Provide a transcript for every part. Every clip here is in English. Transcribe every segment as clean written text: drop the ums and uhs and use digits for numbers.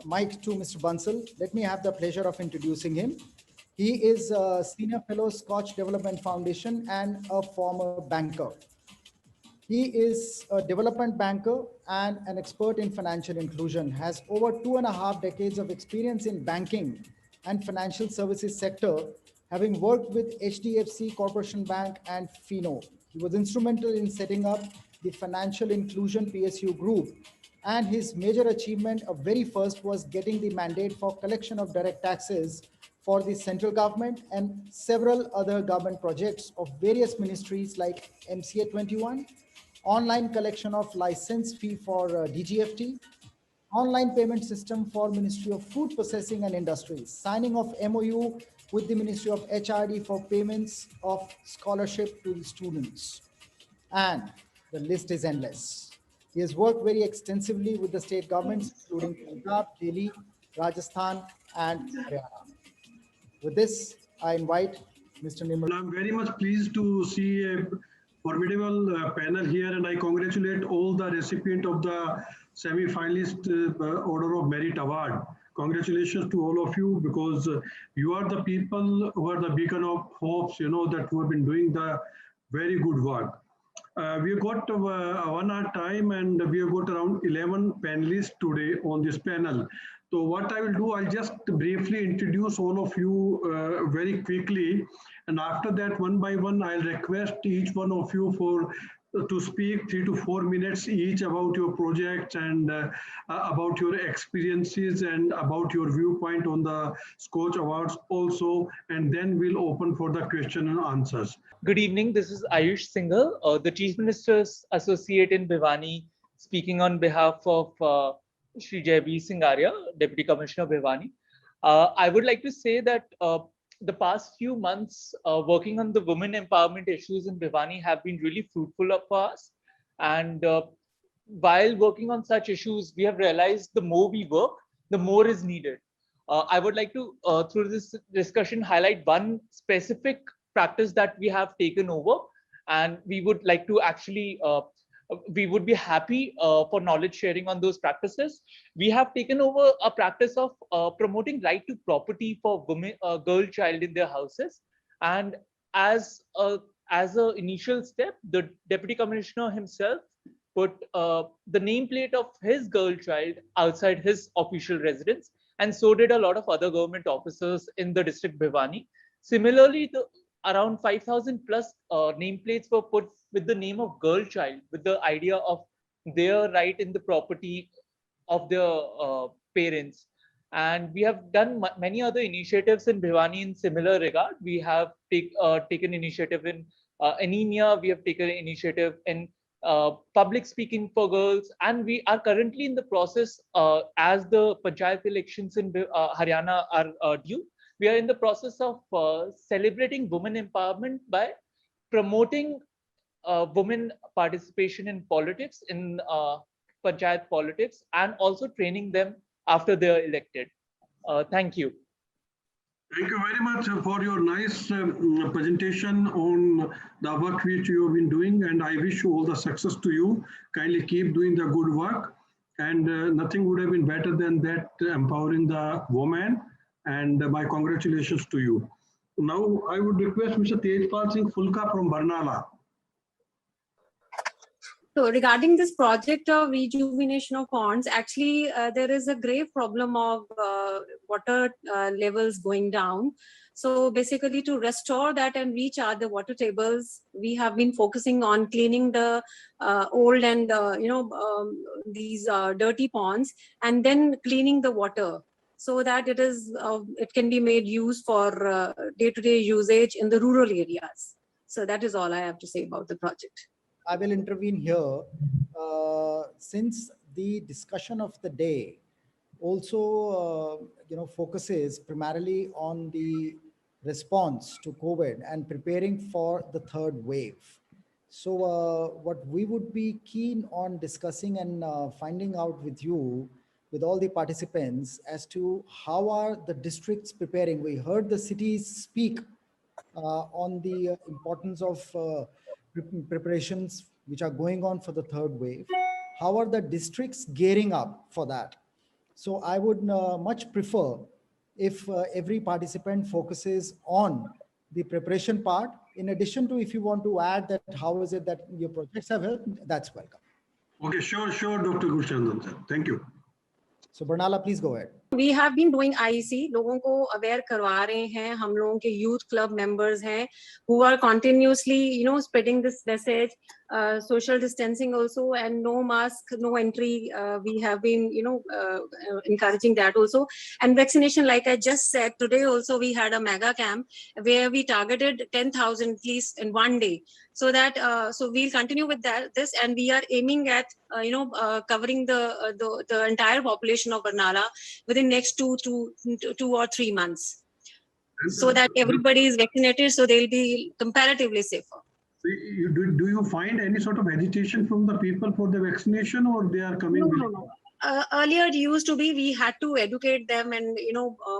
mic to Mr. Bansal. Let me have the pleasure of introducing him. He is a senior fellow, Scotch Development Foundation, and a former banker. He is a development banker and an expert in financial inclusion, has over 2.5 decades of experience in banking and financial services sector, having worked with HDFC Corporation Bank and Fino. He was instrumental in setting up the Financial Inclusion PSU group, and his major achievement of very first was getting the mandate for collection of direct taxes for the central government and several other government projects of various ministries like MCA 21, online collection of license fee for DGFT, online payment system for Ministry of Food Processing and Industries, signing of MOU with the Ministry of HRD for payments of scholarship to the students. And the list is endless. He has worked very extensively with the state governments, including Punjab, Delhi, Rajasthan, and Haryana. With this, I invite Mr. Nimr. I'm very much pleased to see a formidable panel here, and I congratulate all the recipient of the semi-finalist Order of Merit Award. Congratulations to all of you, because you are the people who are the beacon of hopes, that who have been doing the very good work. We got 1 hour time, and we have got around 11 panelists today on this panel. So what I will do, I'll just briefly introduce all of you very quickly. And after that, one by one, I'll request each one of you to speak 3 to 4 minutes each about your project and about your experiences and about your viewpoint on the Scotch Awards also. And then we'll open for the question and answers. Good evening. This is Ayush Singhal, the Chief Minister's Associate in Bhiwani, speaking on behalf of Shri Jaybir Singh Arya, Deputy Commissioner Bhiwani. I would like to say that the past few months working on the women empowerment issues in Bhiwani have been really fruitful for us. And while working on such issues, we have realized the more we work, the more is needed. I would like to, through this discussion, highlight one specific practice that we have taken over, and we would like to actually we would be happy for knowledge sharing on those practices. We have taken over a practice of promoting right to property for women, girl child in their houses. And as a initial step, the Deputy Commissioner himself put the nameplate of his girl child outside his official residence, and so did a lot of other government officers in the district Bhiwani. Similarly, around 5,000 plus nameplates were put with the name of girl child, with the idea of their right in the property of their parents. And we have done many other initiatives in Bhiwani in similar regard. We have taken initiative in anemia. We have taken initiative in public speaking for girls. And we are currently in the process, as the Panchayat elections in Haryana are due, we are in the process of celebrating women empowerment by promoting women participation in politics, in Panchayat politics, and also training them after they are elected. Thank you. Thank you very much for your nice presentation on the work which you have been doing, and I wish you all the success to you. Kindly keep doing the good work, and nothing would have been better than that, empowering the woman, and my congratulations to you. Now I would request Mr. Tejpal Singh Fulka from Barnala. So regarding this project of rejuvenation of ponds, actually there is a grave problem of water levels going down. So basically to restore that and recharge the water tables, we have been focusing on cleaning the old and these dirty ponds, and then cleaning the water so that it can be made use for day-to-day usage in the rural areas. So that is all I have to say about the project. I will intervene here. Since the discussion of the day also focuses primarily on the response to COVID and preparing for the third wave. So what we would be keen on discussing and finding out with you, with all the participants, as to how are the districts preparing. We heard the cities speak on the importance of preparations which are going on for the third wave. How are the districts gearing up for that? So I would much prefer if every participant focuses on the preparation part. In addition to, if you want to add that, how is it that your projects have helped, that's welcome. Okay, sure, Dr. Gulshandan sir. Thank you. So Barnala, please go ahead. We have been doing IEC, लोगों को aware करवा रहे हैं, हम लोगों के youth club members हैं, who are continuously, spreading this message, social distancing also, and no mask, no entry. We have been, encouraging that also. And vaccination, like I just said, today also we had a mega camp where we targeted 10,000 at least in one day. So that, so we'll continue with this, and we are aiming at, covering the entire population of Barnala within next 2 or 3 months, so that everybody is vaccinated, so they'll be comparatively safer. Do you find any sort of agitation from the people for the vaccination, or they are coming? No. Earlier it used to be we had to educate them and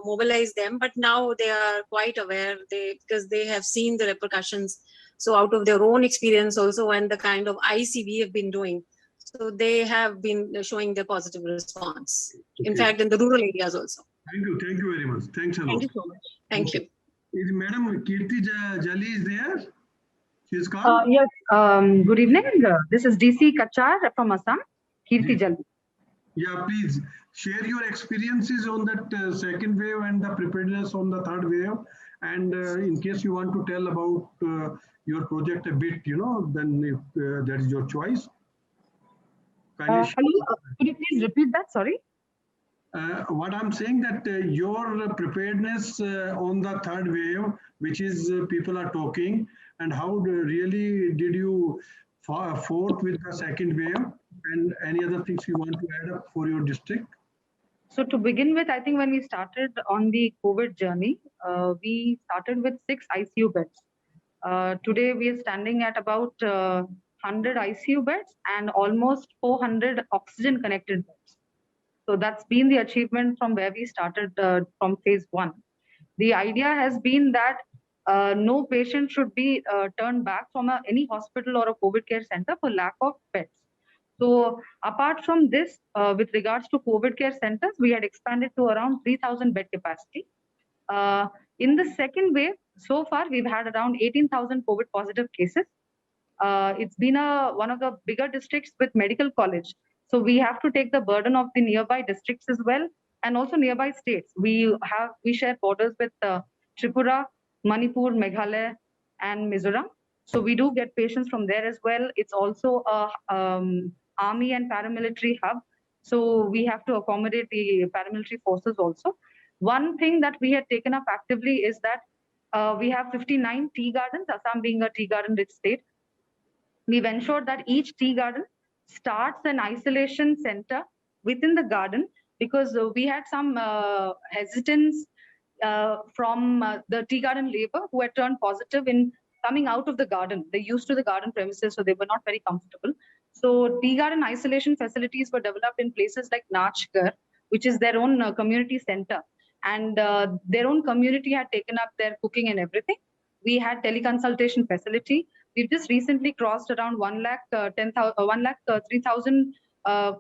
mobilize them, but now they are quite aware, because they have seen the repercussions. So out of their own experience also, and the kind of IC we have been doing, so they have been showing their positive response. Okay. In fact, in the rural areas also. Thank you very much. Thanks a lot. Thank you so much. Thank you. Is Madam Kirti Jali is there? She's called? Yes. Good evening. This is DC Kachar from Assam. Kirti Jali. Yeah, please share your experiences on that second wave and the preparedness on the third wave. And in case you want to tell about your project a bit, then if that is your choice. Hello, could you please repeat that? Sorry. What I'm saying that your preparedness on the third wave, which is people are talking, and how really did you forth with the second wave, and any other things you want to add up for your district? So to begin with, I think when we started on the COVID journey, we started with 6 ICU beds. Today we are standing at about 100 ICU beds and almost 400 oxygen connected beds. So that's been the achievement from where we started from phase 1. The idea has been that no patient should be turned back from any hospital or a COVID care center for lack of beds. So apart from this, with regards to COVID care centers, we had expanded to around 3,000 bed capacity. In the second wave, so far, we've had around 18,000 COVID positive cases. It's been one of the bigger districts with medical college. So we have to take the burden of the nearby districts as well, and also nearby states. We share borders with Tripura, Manipur, Meghalaya, and Mizoram. So we do get patients from there as well. It's also a army and paramilitary hub. So we have to accommodate the paramilitary forces also. One thing that we had taken up actively is that we have 59 tea gardens, Assam being a tea garden rich state. We've ensured that each tea garden starts an isolation center within the garden, because we had some hesitance from the tea garden labor who had turned positive in coming out of the garden. They're used to the garden premises, so they were not very comfortable. So tea garden isolation facilities were developed in places like Nachgar, which is their own community center. And their own community had taken up their cooking and everything. We had teleconsultation facility. We've just recently crossed around 1,03,000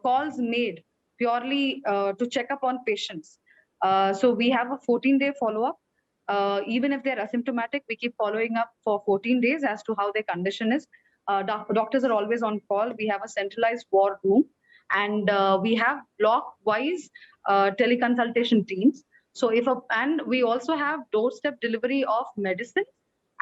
calls made purely to check up on patients. So we have a 14-day follow-up. Even if they're asymptomatic, we keep following up for 14 days as to how their condition is. Doctors are always on call. We have a centralized ward room, and we have block-wise teleconsultation teams. So and we also have doorstep delivery of medicine,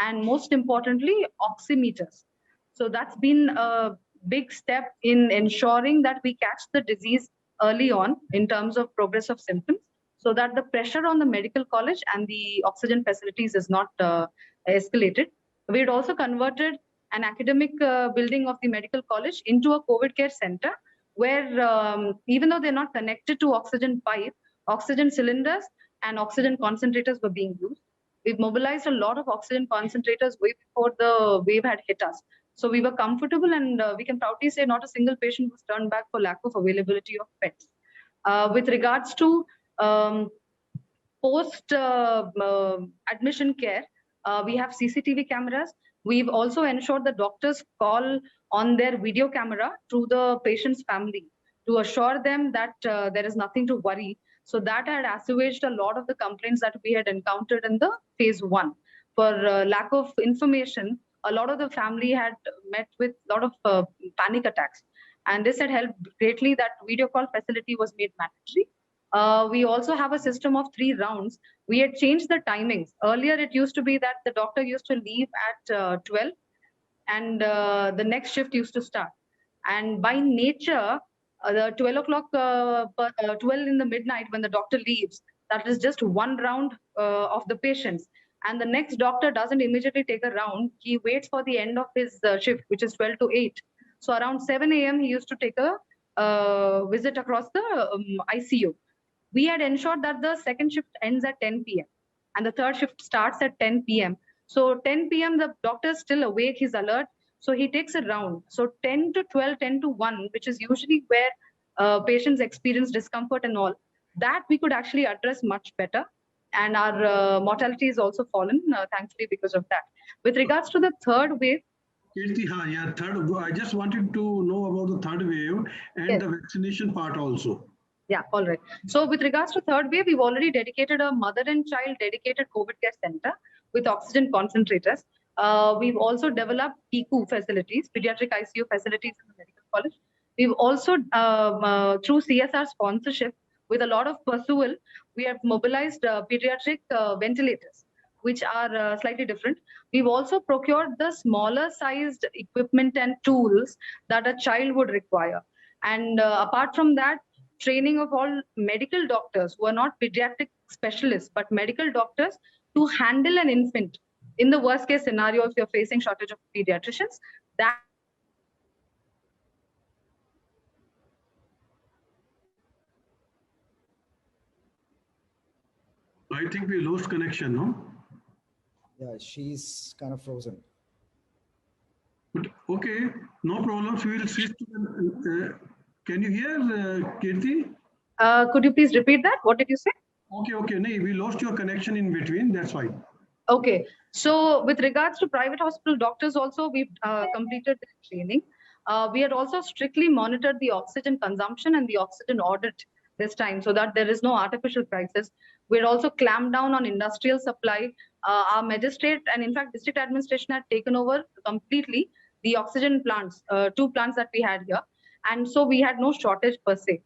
and most importantly, oximeters. So that's been a big step in ensuring that we catch the disease early on in terms of progress of symptoms, so that the pressure on the medical college and the oxygen facilities is not escalated. We had also converted an academic building of the medical college into a COVID care center, where even though they're not connected to oxygen pipe, oxygen cylinders and oxygen concentrators were being used. We've mobilized a lot of oxygen concentrators way before the wave had hit us. So we were comfortable, and we can proudly say not a single patient was turned back for lack of availability of beds. With regards to post admission care, we have CCTV cameras. We've also ensured the doctors call on their video camera to the patient's family. to assure them that there is nothing to worry. So that had assuaged a lot of the complaints that we had encountered in the phase 1. For lack of information, a lot of the family had met with a lot of panic attacks. And this had helped greatly that video call facility was made mandatory. We also have a system of 3 rounds. We had changed the timings. Earlier, it used to be that the doctor used to leave at 12 and the next shift used to start. And by nature, the 12 o'clock, 12 in the midnight when the doctor leaves, that is just 1 round of the patients. And the next doctor doesn't immediately take a round. He waits for the end of his shift, which is 12 to 8. So around 7 a.m., he used to take a visit across the ICU. We had ensured that the second shift ends at 10 p.m. and the third shift starts at 10 p.m. So 10 p.m., the doctor is still awake, he's alert. So he takes a round. So 10 to 12, 10 to 1, which is usually where patients experience discomfort and all, that we could actually address much better. And our mortality is also fallen, thankfully, because of that. With regards to the third wave, I just wanted to know about the third wave and yes, the vaccination part also. Yeah, all right. So with regards to third wave, we've already dedicated a mother and child dedicated COVID care center with oxygen concentrators. We've also developed PICU facilities, pediatric ICU facilities in the medical college. We've also, through CSR sponsorship, with a lot of pursuit, we have mobilized pediatric ventilators, which are slightly different. We've also procured the smaller sized equipment and tools that a child would require. And apart from that, training of all medical doctors who are not pediatric specialists, but medical doctors to handle an infant in the worst case scenario if you're facing shortage of pediatricians. That I think we lost connection, no? Yeah, she's kind of frozen. But okay, no problems. We will switch to the, can you hear, Kirti? could you please repeat that? What did you say? Okay. No, we lost your connection in between. That's why. Okay. So with regards to private hospital doctors also, we've completed the training. We had also strictly monitored the oxygen consumption and the oxygen audit this time so that there is no artificial crisis. We're also clamped down on industrial supply. Our magistrate and in fact district administration had taken over completely the oxygen plants, 2 plants that we had here. And so we had no shortage per se.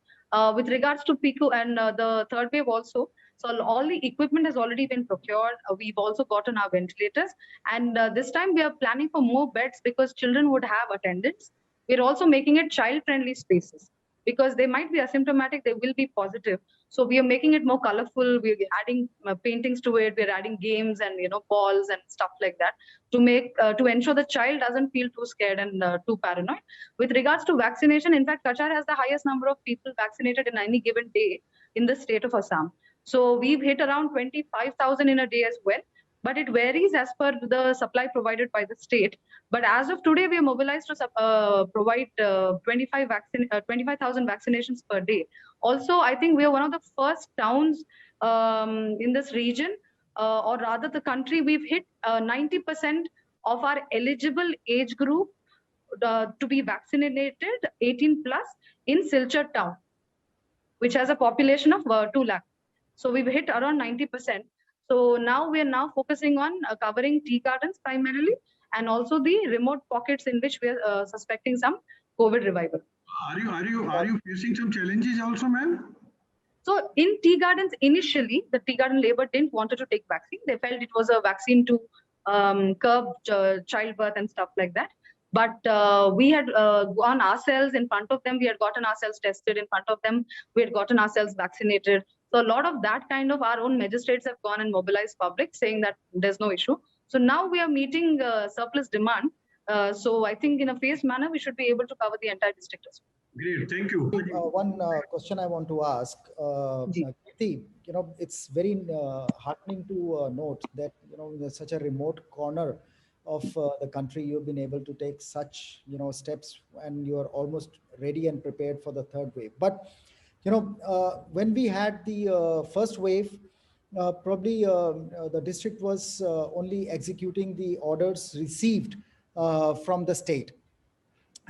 With regards to PICU and the third wave also, so all the equipment has already been procured. We've also gotten our ventilators. And this time we are planning for more beds because children would have attendants. We're also making it child-friendly spaces because they might be asymptomatic, they will be positive. So we are making it more colorful. We're adding paintings to it. We're adding games and balls and stuff like that to make to ensure the child doesn't feel too scared and too paranoid. With regards to vaccination, in fact, Kachar has the highest number of people vaccinated in any given day in the state of Assam. So we've hit around 25,000 in a day as well, but it varies as per the supply provided by the state. But as of today, we are mobilized to provide 25,000 vaccinations per day. Also, I think we are one of the first towns in this region, or rather the country, we've hit 90% of our eligible age group to be vaccinated 18 plus in Silchar town, which has a population of 2 lakh. So we've hit around 90%. So now we are now focusing on covering tea gardens primarily, and also the remote pockets in which we are suspecting some COVID revival. Are you facing some challenges also, ma'am? So in tea gardens, initially, the tea garden labor didn't want to take vaccine. They felt it was a vaccine to curb childbirth and stuff like that. But we had gone ourselves in front of them. We had gotten ourselves tested in front of them. We had gotten ourselves vaccinated. So a lot of that kind of our own magistrates have gone and mobilized public saying that there's no issue. So now we are meeting surplus demand. So I think in a phased manner, we should be able to cover the entire district as well. Great, thank you. One question I want to ask, Kirti, it's very heartening to note that, in such a remote corner of the country, you've been able to take such, steps, and you're almost ready and prepared for the third wave. But, when we had the first wave, probably the district was only executing the orders received from the state.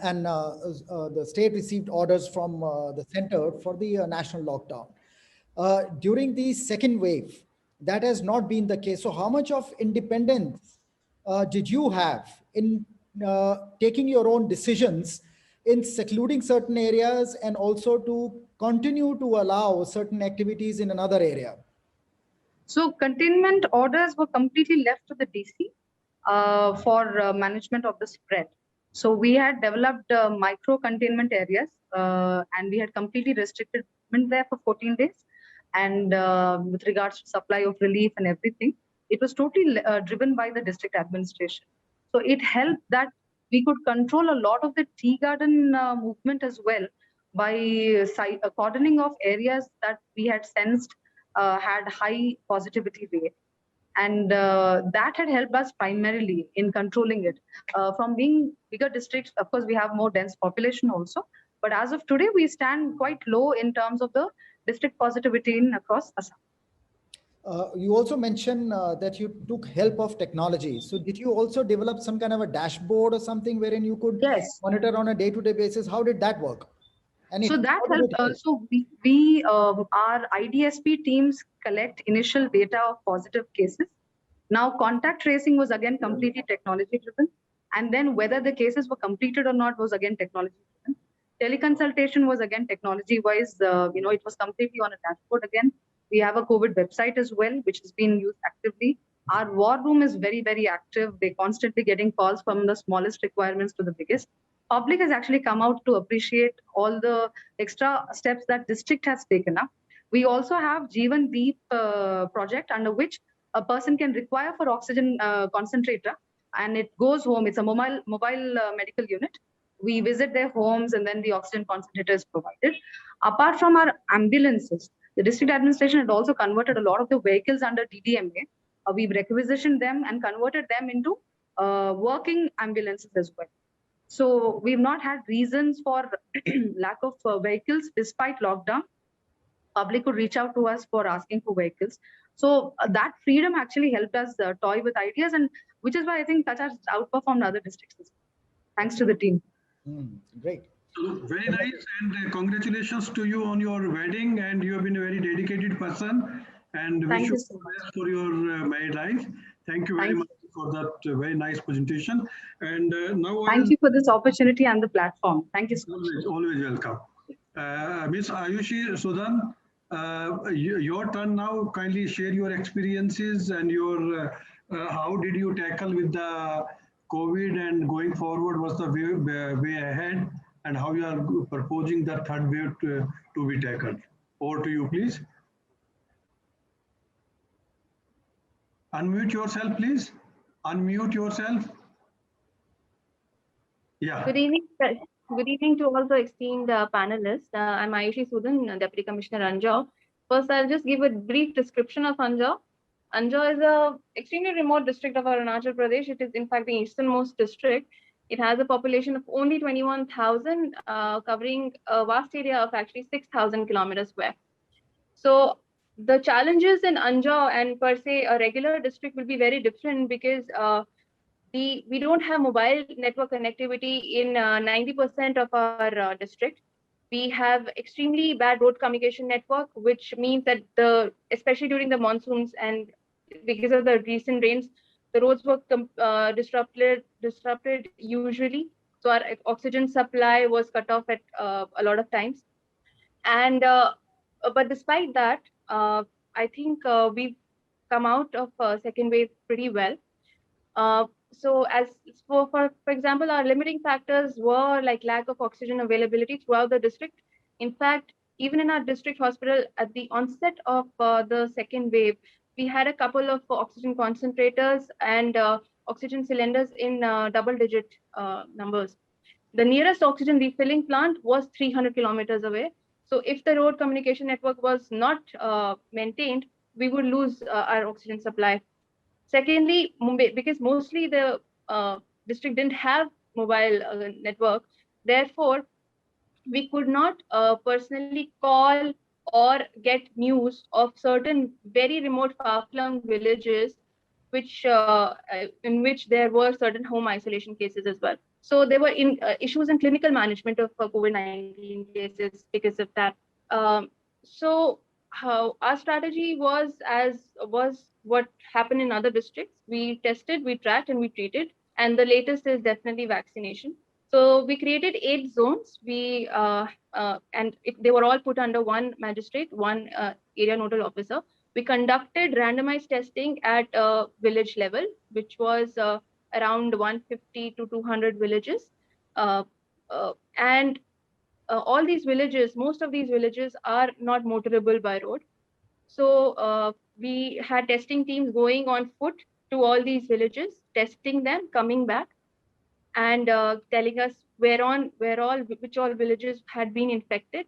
and the state received orders from the center for the national lockdown. During the second wave, that has not been the case. So how much of independence did you have in taking your own decisions in secluding certain areas and also to continue to allow certain activities in another area? So containment orders were completely left to the DC for management of the spread. So we had developed micro containment areas and we had completely restricted movement there for 14 days. And with regards to supply of relief and everything, it was totally driven by the district administration. So it helped that we could control a lot of the tea garden movement as well by cordoning off areas that we had sensed had high positivity rate. And that had helped us primarily in controlling it. From being bigger districts, of course, we have more dense population also. But as of today, we stand quite low in terms of the district positivity in across Assam. You also mentioned that you took help of technology. So did you also develop some kind of a dashboard or something wherein you could Yes. monitor on a day-to-day basis? How did that work? And So that how did helped. it help? So our IDSP teams collect initial data of positive cases. Now contact tracing was again completely technology driven. And then whether the cases were completed or not was again technology driven. Teleconsultation was again technology wise, it was completely on a dashboard again. We have a COVID website as well, which is being used actively. Our war room is very, very active. They're constantly getting calls from the smallest requirements to the biggest. Public has actually come out to appreciate all the extra steps that district has taken up. We also have Jeevan Deep project under which a person can require for oxygen concentrator, and it goes home. It's a mobile medical unit. We visit their homes and then the oxygen concentrator is provided. Apart from our ambulances, the district administration had also converted a lot of the vehicles under DDMA. We've requisitioned them and converted them into working ambulances as well. So we've not had reasons for lack of vehicles despite lockdown. Public could reach out to us for asking for vehicles. So that freedom actually helped us toy with ideas, and which is why I think Kutch has outperformed other districts as well, thanks to the team. Great. So very nice, and congratulations to you on your wedding, and you have been a very dedicated person, and wish you so the best for your married life. Thank you very much for that very nice presentation. And now thank you for this opportunity and the platform. Thank you so much. Always welcome. Ms. Ayushi Sudan, your turn now. Kindly share your experiences and your how did you tackle with the COVID, and going forward, what's the way ahead, and how you are proposing the third wave to be tackled. Over to you, please. Unmute yourself, please. Unmute yourself. Yeah. Good evening. Good evening to all the esteemed panelists. I'm Ayushi Sudan, Deputy Commissioner Anjaw. First, I'll just give a brief description of Anjaw. Anjaw is an extremely remote district of Arunachal Pradesh. It is in fact the easternmost district. It has a population of only 21,000, covering a vast area of actually 6,000 kilometers square. So the challenges in Anjaw and per se a regular district will be very different because we don't have mobile network connectivity in 90% of our district. We have extremely bad road communication network, which means that especially during the monsoons and because of the recent rains, the roads were disrupted usually. So our oxygen supply was cut off at a lot of times. And but despite that, I think we've come out of second wave pretty well. So as for example, our limiting factors were like lack of oxygen availability throughout the district. In fact, even in our district hospital at the onset of the second wave, we had a couple of oxygen concentrators and oxygen cylinders in double-digit numbers. The nearest oxygen refilling plant was 300 kilometers away. So if the road communication network was not maintained, we would lose our oxygen supply. Secondly, because mostly the district didn't have mobile network, therefore, we could not personally call or get news of certain very remote far-flung villages, in which there were certain home isolation cases as well. So there were issues in clinical management of COVID-19 cases because of that. So how our strategy was what happened in other districts. We tested, we tracked, and we treated. And the latest is definitely vaccination. So we created 8 zones. They were all put under one magistrate, one area nodal officer. We conducted randomized testing at village level, which was around 150 to 200 villages. All these villages, most of these villages are not motorable by road. So we had testing teams going on foot to all these villages, testing them, coming back, and telling us which all villages had been infected.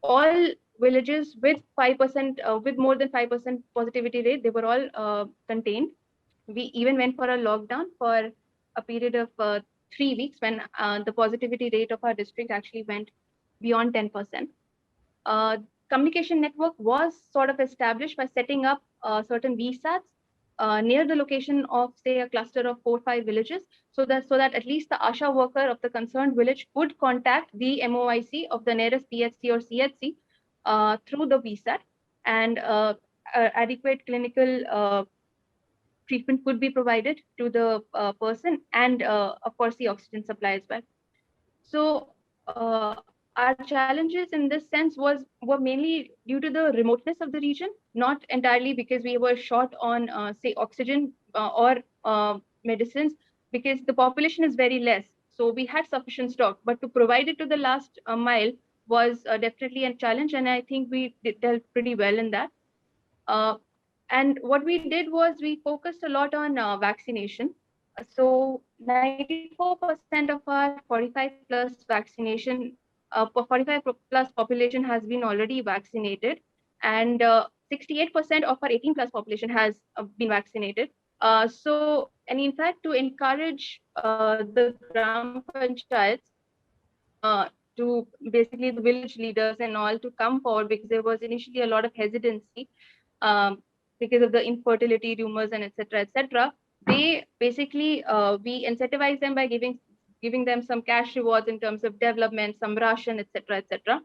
All villages with 5%, with more than 5% positivity rate, they were all contained. We even went for a lockdown for a period of 3 weeks when the positivity rate of our district actually went beyond 10%. Communication network was sort of established by setting up certain VSATs near the location of, say, a cluster of 4 or 5 villages, so that at least the ASHA worker of the concerned village could contact the MOIC of the nearest PHC or CHC through the VSAT, and adequate clinical treatment could be provided to the person, and of course the oxygen supply as well. So our challenges in this sense were mainly due to the remoteness of the region, not entirely because we were short on say oxygen or medicines, because the population is very less. So we had sufficient stock, but to provide it to the last mile was definitely a challenge, and I think we dealt pretty well in that. And what we did was we focused a lot on vaccination. So 94% of our 45 plus vaccination, 45 plus population has been already vaccinated, and 68% of our 18 plus population has been vaccinated. And in fact, to encourage the Gram Panchayats, to basically the village leaders and all to come forward, because there was initially a lot of hesitancy because of the infertility rumors and etc. They basically we incentivize them by giving them some cash rewards in terms of development, some ration, etc.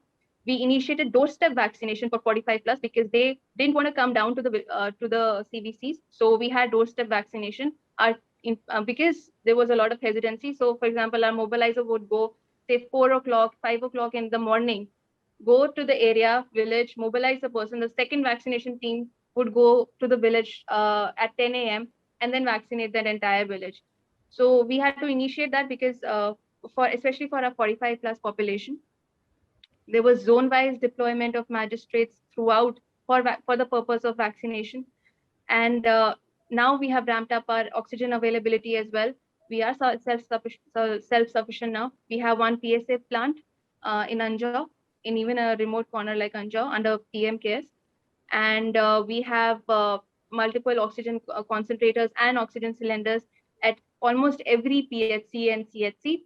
We initiated doorstep vaccination for 45 plus because they didn't want to come down to the CVCs. So we had doorstep vaccination because there was a lot of hesitancy. So for example, our mobilizer would go say 4 o'clock, 5 o'clock in the morning, go to the area, village, mobilize the person. The second vaccination team would go to the village at 10 a.m. and then vaccinate that entire village. So we had to initiate that because especially for our 45 plus population, there was zone-wise deployment of magistrates throughout for the purpose of vaccination. And now we have ramped up our oxygen availability as well. We are self-sufficient now. We have one PSA plant in Anjaw, in even a remote corner like Anjaw under PM CARES. And we have multiple oxygen concentrators and oxygen cylinders at almost every PHC and CHC,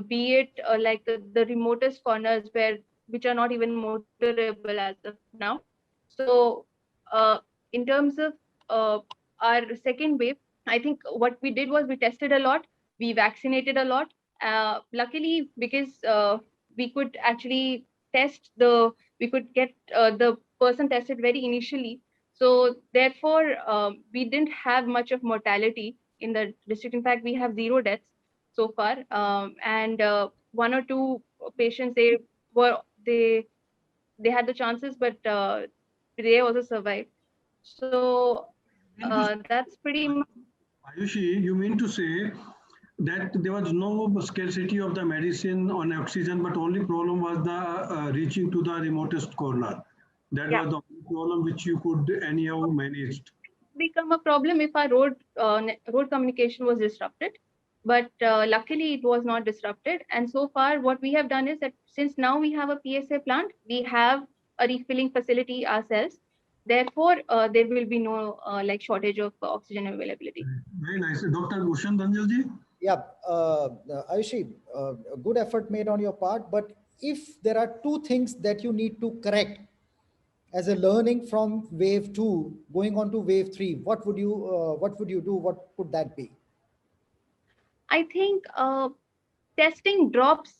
be it like the remotest corners which are not even motorable as of now. So in terms of our second wave, I think what we did was we tested a lot, we vaccinated a lot. Luckily, because we could actually we could get the person tested very initially. So therefore, we didn't have much of mortality in the district. In fact, we have 0 deaths so far. And 1 or 2 patients, they had the chances, but they also survived. So that's pretty much. Ayushi, you mean to say that there was no scarcity of the medicine on oxygen, but only problem was the reaching to the remotest corner. That was the only problem which you could anyhow manage. Become a problem if our road communication was disrupted, but luckily it was not disrupted. And so far, what we have done is that since now we have a PSA plant, we have a refilling facility ourselves. Therefore, there will be no like shortage of oxygen availability. Very nice. Dr. Bhushan Dhanjalji? Yeah, Ayushi, good effort made on your part. But if there are 2 things that you need to correct as a learning from wave 2 going on to wave 3, what would you do? What could that be? I think testing drops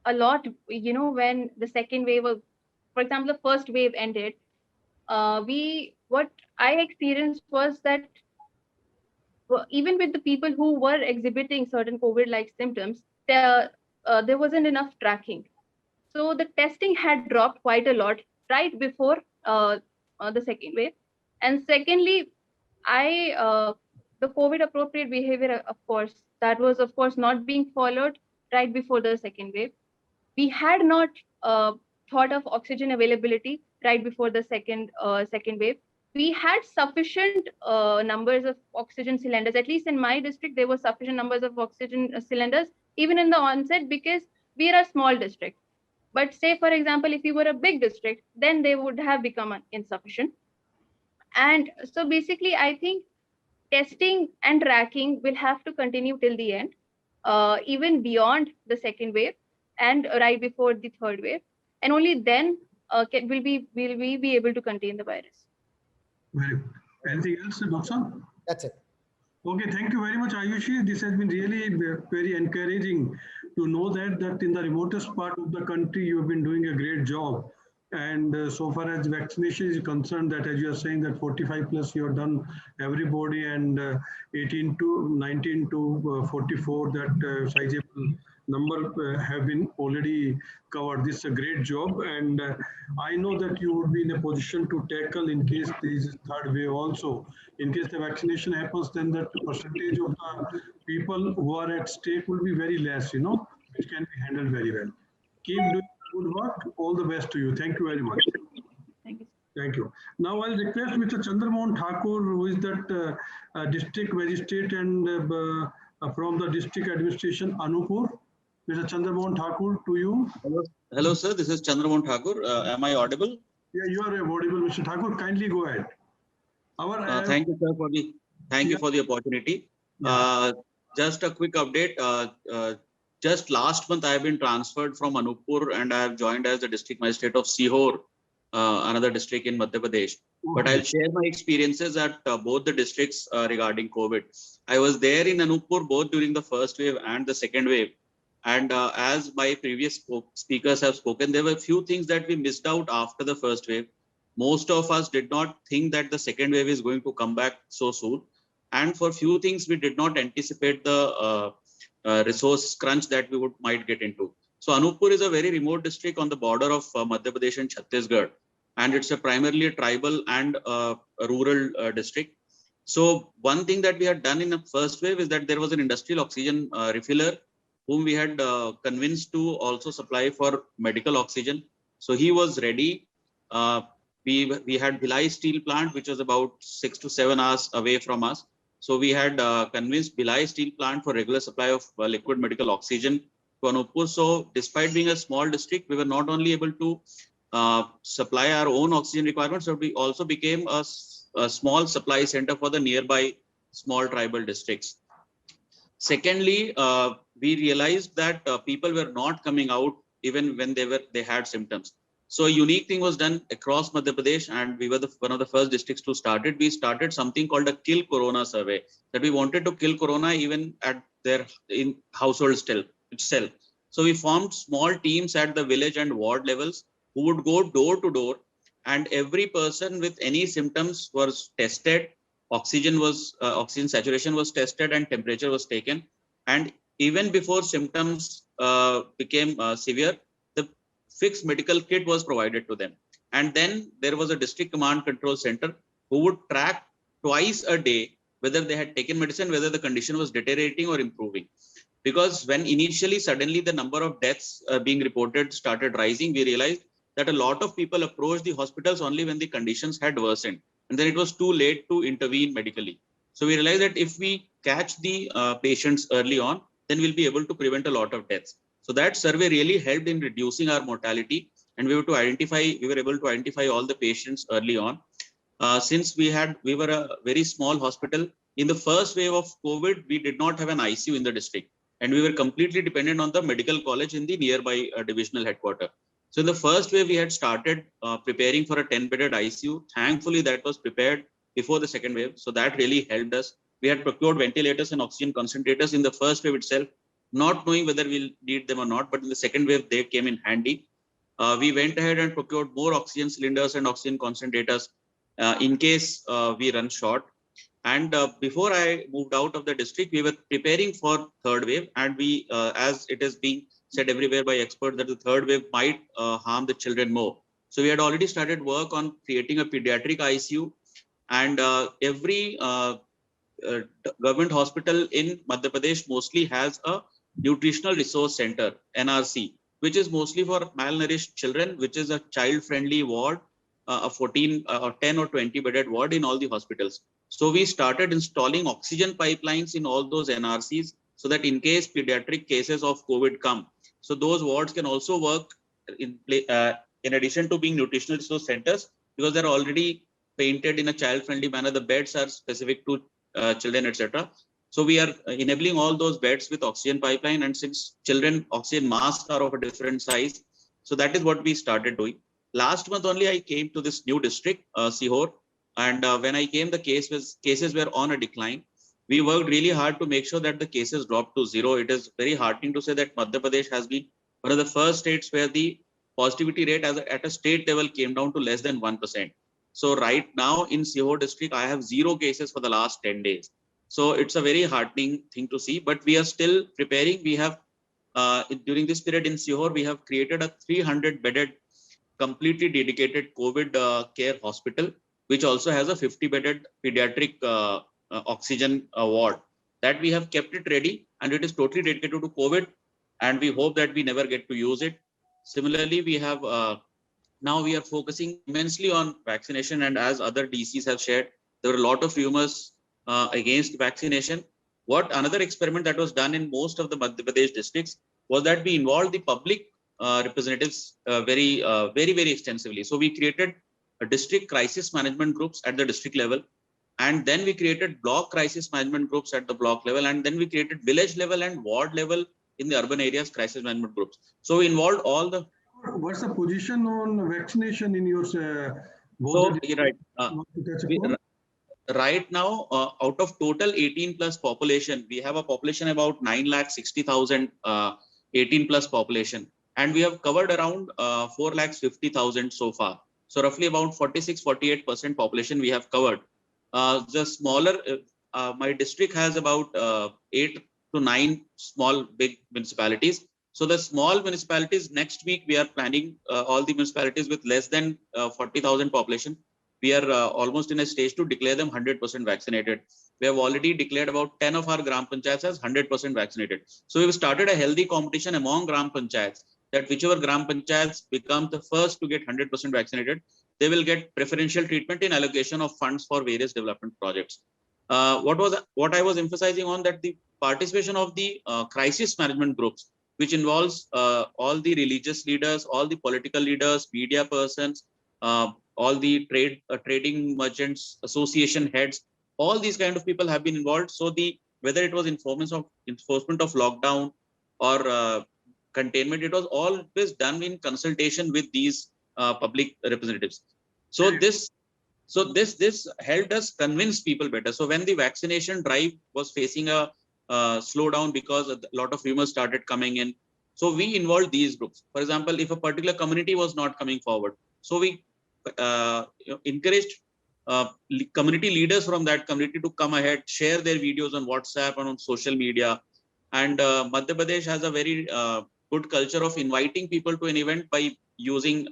a lot, when the second wave of, for example, the first wave ended. What I experienced was that even with the people who were exhibiting certain COVID-like symptoms, there wasn't enough tracking. So the testing had dropped quite a lot right before the second wave. And secondly, the COVID appropriate behavior, of course, that was of course not being followed right before the second wave. We had not thought of oxygen availability right before the second wave. We had sufficient numbers of oxygen cylinders. At least in my district, there were sufficient numbers of oxygen cylinders even in the onset, because we are a small district. But say, for example, if you were a big district, then they would have become insufficient. And so basically, I think testing and tracking will have to continue till the end, even beyond the second wave and right before the third wave. And only then will we be able to contain the virus. Very good. Anything else, Doctor? That's it. Okay, thank you very much, Ayushi. This has been really very encouraging to know that in the remotest part of the country, you have been doing a great job. And so far as vaccination is concerned, that as you are saying that 45 plus you have done everybody, and 18 to 19 to 44, that sizable number have been already covered. This is a great job, and I know that you would be in a position to tackle in case there is a third wave also. In case the vaccination happens, then the percentage of the people who are at stake will be very less, which can be handled very well. Keep doing good work. All the best to you. Thank you very much. Thank you. Thank you. Now I'll request Mr. Chandramohan Thakur, who is that district magistrate and from the district administration, Anuppur. Mr. Chandramohan Thakur, to you. Hello, sir. This is Chandramohan Thakur. Am I audible? Yeah, you are audible, Mr. Thakur. Kindly go ahead. Thank you, sir, for the opportunity. Just a quick update. Just last month, I have been transferred from Anuppur and I have joined as the district magistrate of Sihor, another district in Madhya Pradesh. But I'll share my experiences at both the districts regarding COVID. I was there in Anuppur both during the first wave and the second wave. And as my previous speakers have spoken, there were a few things that we missed out after the first wave. Most of us did not think that the second wave is going to come back so soon. And for few things, we did not anticipate the resource crunch that we might get into. So Anuppur is a very remote district on the border of Madhya Pradesh and Chhattisgarh. And it's primarily a tribal and a rural district. So one thing that we had done in the first wave is that there was an industrial oxygen refiller whom we had convinced to also supply for medical oxygen. So he was ready. We had Bhilai Steel Plant, which was about 6 to 7 hours away from us. So we had convinced Bhilai Steel Plant for regular supply of liquid medical oxygen to Anuppur. So despite being a small district, we were not only able to supply our own oxygen requirements, but we also became a small supply center for the nearby small tribal districts. Secondly, we realized that people were not coming out even when they had symptoms. So a unique thing was done across Madhya Pradesh, and we were one of the first districts to start it. We started something called a Kill Corona survey, that we wanted to kill Corona even at their household itself. So we formed small teams at the village and ward levels who would go door to door, and every person with any symptoms was tested. Oxygen saturation was tested and temperature was taken. And even before symptoms became severe, the fixed medical kit was provided to them. And then there was a district command control center who would track twice a day whether they had taken medicine, whether the condition was deteriorating or improving. Because when initially suddenly the number of deaths being reported started rising, we realized that a lot of people approached the hospitals only when the conditions had worsened. And then it was too late to intervene medically. So we realized that if we catch the patients early on, then we'll be able to prevent a lot of deaths. So that survey really helped in reducing our mortality, and we were able to identify all the patients early on. Since we were a very small hospital, in the first wave of COVID, we did not have an ICU in the district, and we were completely dependent on the medical college in the nearby divisional headquarters. So in the first wave, we had started preparing for a 10-bedded ICU. Thankfully, that was prepared before the second wave. So that really helped us. We had procured ventilators and oxygen concentrators in the first wave itself, not knowing whether we'll need them or not. But in the second wave, they came in handy. We went ahead and procured more oxygen cylinders and oxygen concentrators in case we run short. And before I moved out of the district, we were preparing for third wave. And we, as it is being said everywhere by experts, that the third wave might harm the children more. So we had already started work on creating a pediatric ICU, and every government hospital in Madhya Pradesh mostly has a nutritional resource center, NRC, which is mostly for malnourished children, which is a child-friendly ward, a 14 or 10 or 20 bedded ward in all the hospitals. So we started installing oxygen pipelines in all those NRCs, so that in case pediatric cases of COVID come, so those wards can also work in addition to being nutritional resource centers, because they're already painted in a child-friendly manner. The beds are specific to children, etc. So we are enabling all those beds with oxygen pipeline, and since children oxygen masks are of a different size, so that is what we started doing. Last month only I came to this new district, Sihor, and when I came, the cases were on a decline. We worked really hard to make sure that the cases dropped to zero. It is very heartening to say that Madhya Pradesh has been one of the first states where the positivity rate at a state level came down to less than 1%. So right now in Sihor district, I have 0 cases for the last 10 days. So it's a very heartening thing to see, but we are still preparing. We have, during this period in Sihor, we have created a 300 bedded, completely dedicated COVID care hospital, which also has a 50 bedded pediatric oxygen ward. That we have kept it ready, and it is totally dedicated to COVID, and we hope that we never get to use it. Similarly, we have now we are focusing immensely on vaccination, and as other DCs have shared, there were a lot of rumors against vaccination. Another experiment that was done in most of the Madhya Pradesh districts was that we involved the public representatives very extensively. So we created a district crisis management groups at the district level, and then we created block crisis management groups at the block level, and then we created village level and ward level in the urban areas crisis management groups. So we involved all the. What's the position on vaccination in your? Right now, out of total 18 plus population, we have a population about 9,60,000 18 plus population, and we have covered around 4,50,000 so far. So roughly about 46-48% population we have covered. The smaller, my district has about 8 to 9 small big municipalities. So the small municipalities, next week we are planning all the municipalities with less than 40,000 population. We are almost in a stage to declare them 100% vaccinated. We have already declared about 10 of our Gram Panchayats as 100% vaccinated. So we've started a healthy competition among Gram Panchayats, that whichever Gram Panchayats become the first to get 100% vaccinated, they will get preferential treatment in allocation of funds for various development projects. What I was emphasizing on, that the participation of the crisis management groups, which involves all the religious leaders, all the political leaders, media persons, all the trading merchants, association heads, all these kind of people have been involved. So whether it was enforcement of lockdown or containment, it was always done in consultation with these public representatives. So this helped us convince people better. So when the vaccination drive was facing a slowdown because a lot of rumors started coming in, so we involved these groups. For example, if a particular community was not coming forward, so we encouraged community leaders from that community to come ahead, share their videos on WhatsApp and on social media. And Madhya Pradesh has a very good culture of inviting people to an event by using,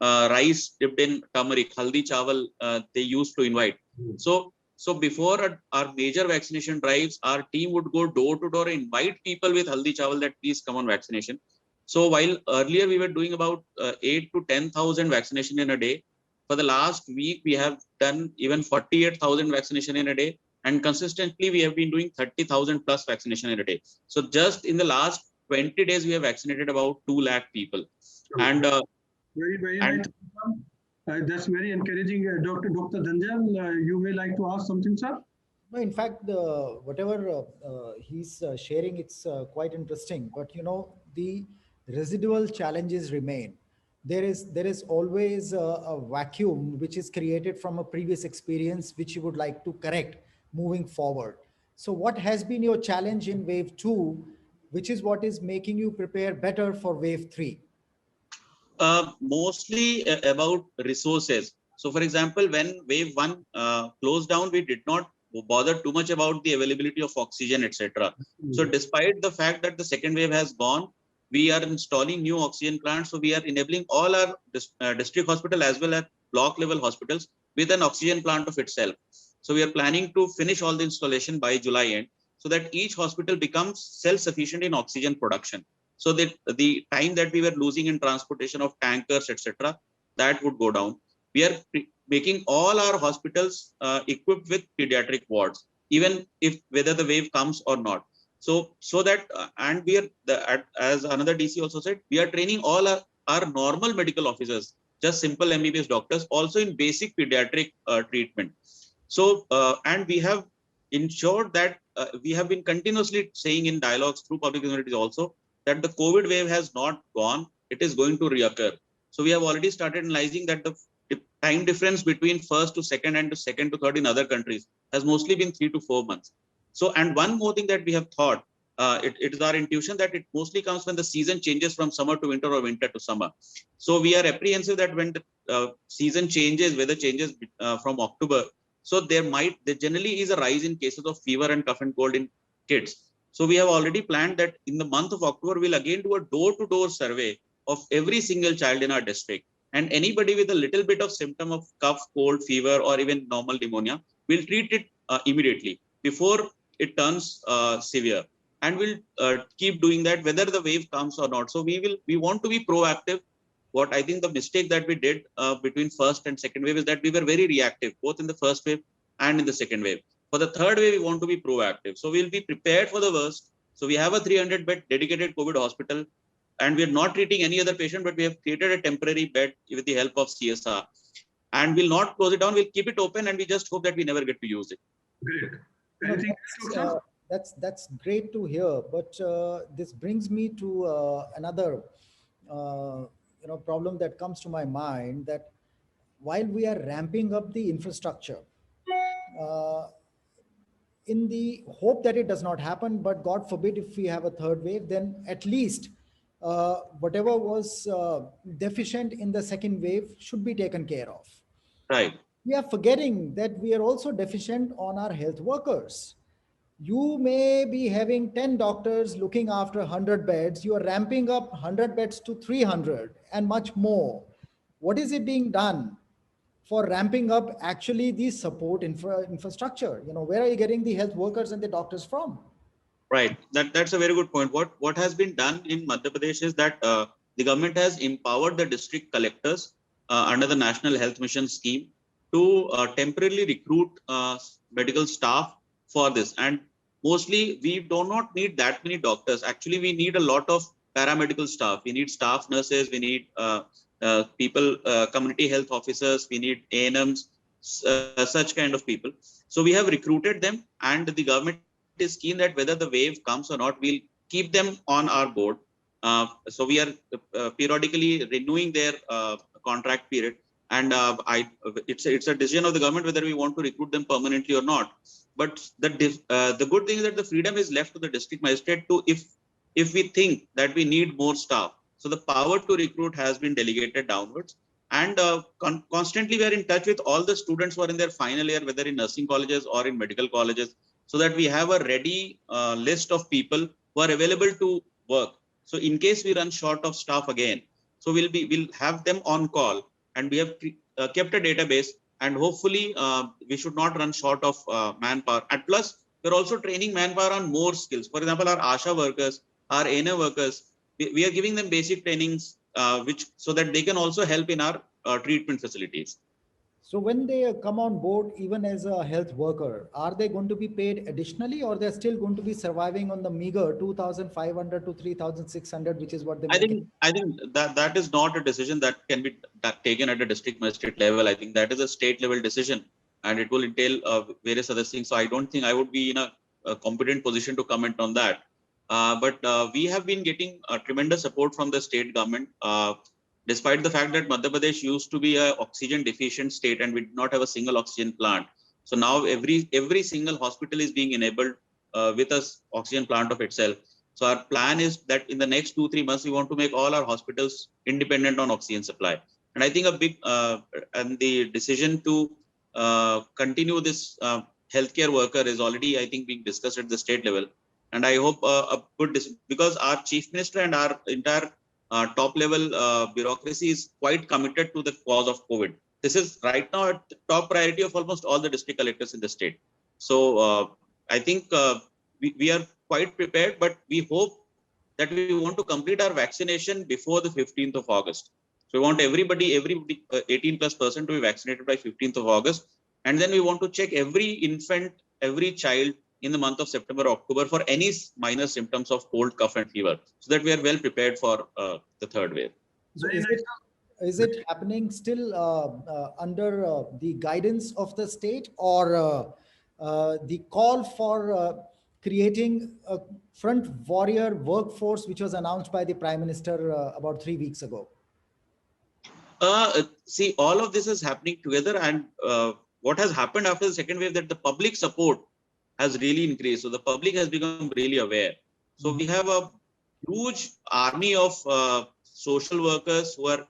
rice dipped in turmeric, haldi chawal, they used to invite. So before our major vaccination drives, our team would go door to door and invite people with haldi chawal that please come on vaccination. So while earlier we were doing about 8 to 10,000 vaccination in a day, for the last week we have done even 48,000 vaccination in a day, and consistently we have been doing 30,000 plus vaccination in a day. So just in the last 20 days we have vaccinated about 2 lakh people. And very nice. That's very encouraging. Dr. Dhanjal, you may like to ask something, sir? No, in fact, whatever he's sharing, it's quite interesting. But the residual challenges remain. There is always a vacuum which is created from a previous experience which you would like to correct. moving forward. So what has been your challenge in wave 2, which is what is making you prepare better for wave 3? Mostly about resources. So for example, when wave 1 closed down, we did not bother too much about the availability of oxygen, etc. So despite the fact that the second wave has gone, we are installing new oxygen plants. So we are enabling all our district hospital as well as block level hospitals with an oxygen plant of itself. So we are planning to finish all the installation by July end, so that each hospital becomes self-sufficient in oxygen production. So that the time that we were losing in transportation of tankers, etc., that would go down. We are making all our hospitals equipped with pediatric wards, even if whether the wave comes or not. So that and we are as another DC also said, we are training all our normal medical officers, just simple MBBS doctors, also in basic pediatric treatment. So and we have ensured that we have been continuously saying in dialogues through public universities also that the COVID wave has not gone, it is going to reoccur. So we have already started analyzing that the time difference between first to second and to second to third in other countries has mostly been 3 to 4 months. So, and one more thing that we have thought, it is our intuition that it mostly comes when the season changes from summer to winter or winter to summer. So we are apprehensive that when the season changes, weather changes from October, so there generally is a rise in cases of fever and cough and cold in kids. So we have already planned that in the month of October, we'll again do a door-to-door survey of every single child in our district. And anybody with a little bit of symptom of cough, cold, fever, or even normal pneumonia, we'll treat it immediately before it turns severe. And we'll keep doing that whether the wave comes or not. So we want to be proactive. What I think the mistake that we did between first and second wave is that we were very reactive, both in the first wave and in the second wave. For the third wave, we want to be proactive. So we'll be prepared for the worst. So we have a 300-bed dedicated COVID hospital, and we are not treating any other patient, but we have created a temporary bed with the help of CSR. And we'll not close it down. We'll keep it open, and we just hope that we never get to use it. Great. Anything that's great to hear. But this brings me to another problem that comes to my mind, that while we are ramping up the infrastructure, in the hope that it does not happen, but God forbid if we have a third wave, then at least whatever was deficient in the second wave should be taken care of. Right. We are forgetting that we are also deficient on our health workers. You may be having 10 doctors looking after 100 beds. You are ramping up 100 beds to 300 and much more. What is it being done for ramping up actually the support infrastructure? Where are you getting the health workers and the doctors from? Right. That's a very good point. What has been done in Madhya Pradesh is that the government has empowered the district collectors under the National Health Mission scheme to temporarily recruit medical staff for this. And mostly we do not need that many doctors. Actually, we need a lot of paramedical staff. We need staff nurses. We need people, community health officers. We need ANMs, such kind of people. So we have recruited them, and the government is keen that whether the wave comes or not, we'll keep them on our board. So we are periodically renewing their contract period, and it's a decision of the government whether we want to recruit them permanently or not. But the good thing is that the freedom is left to the district magistrate to, if we think that we need more staff. So the power to recruit has been delegated downwards, and constantly we are in touch with all the students who are in their final year, whether in nursing colleges or in medical colleges, so that we have a ready list of people who are available to work. So in case we run short of staff again, so we'll have them on call, and we have kept a database, and hopefully we should not run short of manpower. And plus, we're also training manpower on more skills. For example, our ASHA workers, our ANA workers, we are giving them basic trainings, so that they can also help in our treatment facilities. So when they come on board, even as a health worker, are they going to be paid additionally, or they're still going to be surviving on the meager 2,500 to 3,600, which is what they? I think that is not a decision that can be taken at a district magistrate level. I think that is a state level decision, and it will entail various other things. So I don't think I would be in a competent position to comment on that. But we have been getting tremendous support from the state government. Despite the fact that Madhya Pradesh used to be an oxygen deficient state and we did not have a single oxygen plant. So now every single hospital is being enabled with a oxygen plant of itself. So our plan is that in the next 2-3 months, we want to make all our hospitals independent on oxygen supply. And I think a big and the decision to continue this healthcare worker is already, I think, being discussed at the state level. And I hope a good decision, because our chief minister and our entire top level bureaucracy is quite committed to the cause of COVID. This is right now at the top priority of almost all the district collectors in the state. So I think we are quite prepared, but we hope that we want to complete our vaccination before the 15th of August. So we want everybody 18+% to be vaccinated by 15th of August. And then we want to check every infant, every child in the month of September, October for any minor symptoms of cold, cough and fever, so that we are well prepared for the third wave. So is it happening still under the guidance of the state, or the call for creating a front warrior workforce, which was announced by the Prime Minister about 3 weeks ago? See, all of this is happening together, and what has happened after the second wave, that the public support has really increased. So the public has become really aware. So we have a huge army of social workers who are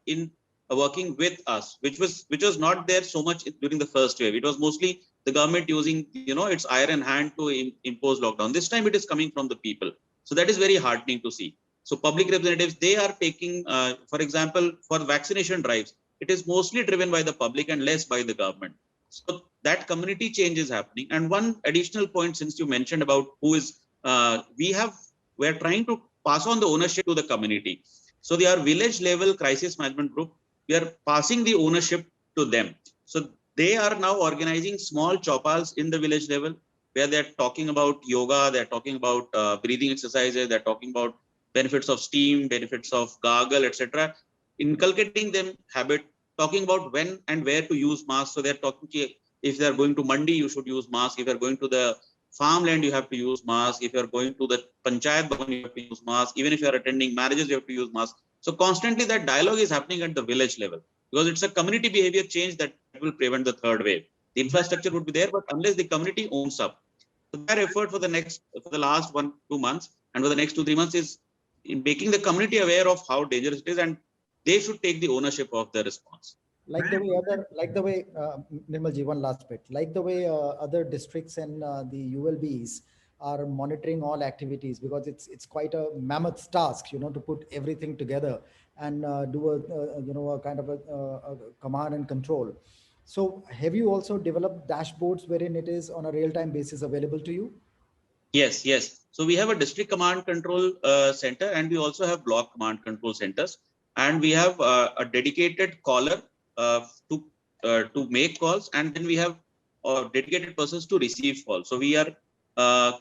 working with us, which was not there so much during the first wave. It was mostly the government using its iron hand to impose lockdown. This time it is coming from the people. So that is very heartening to see. So public representatives, they are taking, for example, for vaccination drives, it is mostly driven by the public and less by the government. So that community change is happening. And one additional point, since you mentioned about who is, we are trying to pass on the ownership to the community. So our village level crisis management group, we are passing the ownership to them. So they are now organizing small chopals in the village level, where they're talking about yoga, they're talking about breathing exercises, they're talking about benefits of steam, benefits of gargle, etc. Inculcating them habit, talking about when and where to use masks. So they're talking, if they're going to Mandi, you should use mask. If you're going to the farmland, you have to use mask. If you're going to the Panchayat Bhavan, you have to use mask. Even if you're attending marriages, you have to use mask. So constantly that dialogue is happening at the village level, because it's a community behavior change that will prevent the third wave. The infrastructure would be there, but unless the community owns up. So their effort for the last 1-2 months and for the next 2-3 months is in making the community aware of how dangerous it is, and they should take the ownership of the response. Like the way Nirmalji, one last bit, like the way other districts and the ULBs are monitoring all activities, because it's quite a mammoth task, to put everything together and do a kind of a command and control. So have you also developed dashboards wherein it is on a real-time basis available to you? Yes. So we have a district command control center, and we also have block command control centers, and we have a dedicated caller to make calls, and then we have dedicated persons to receive calls. So we are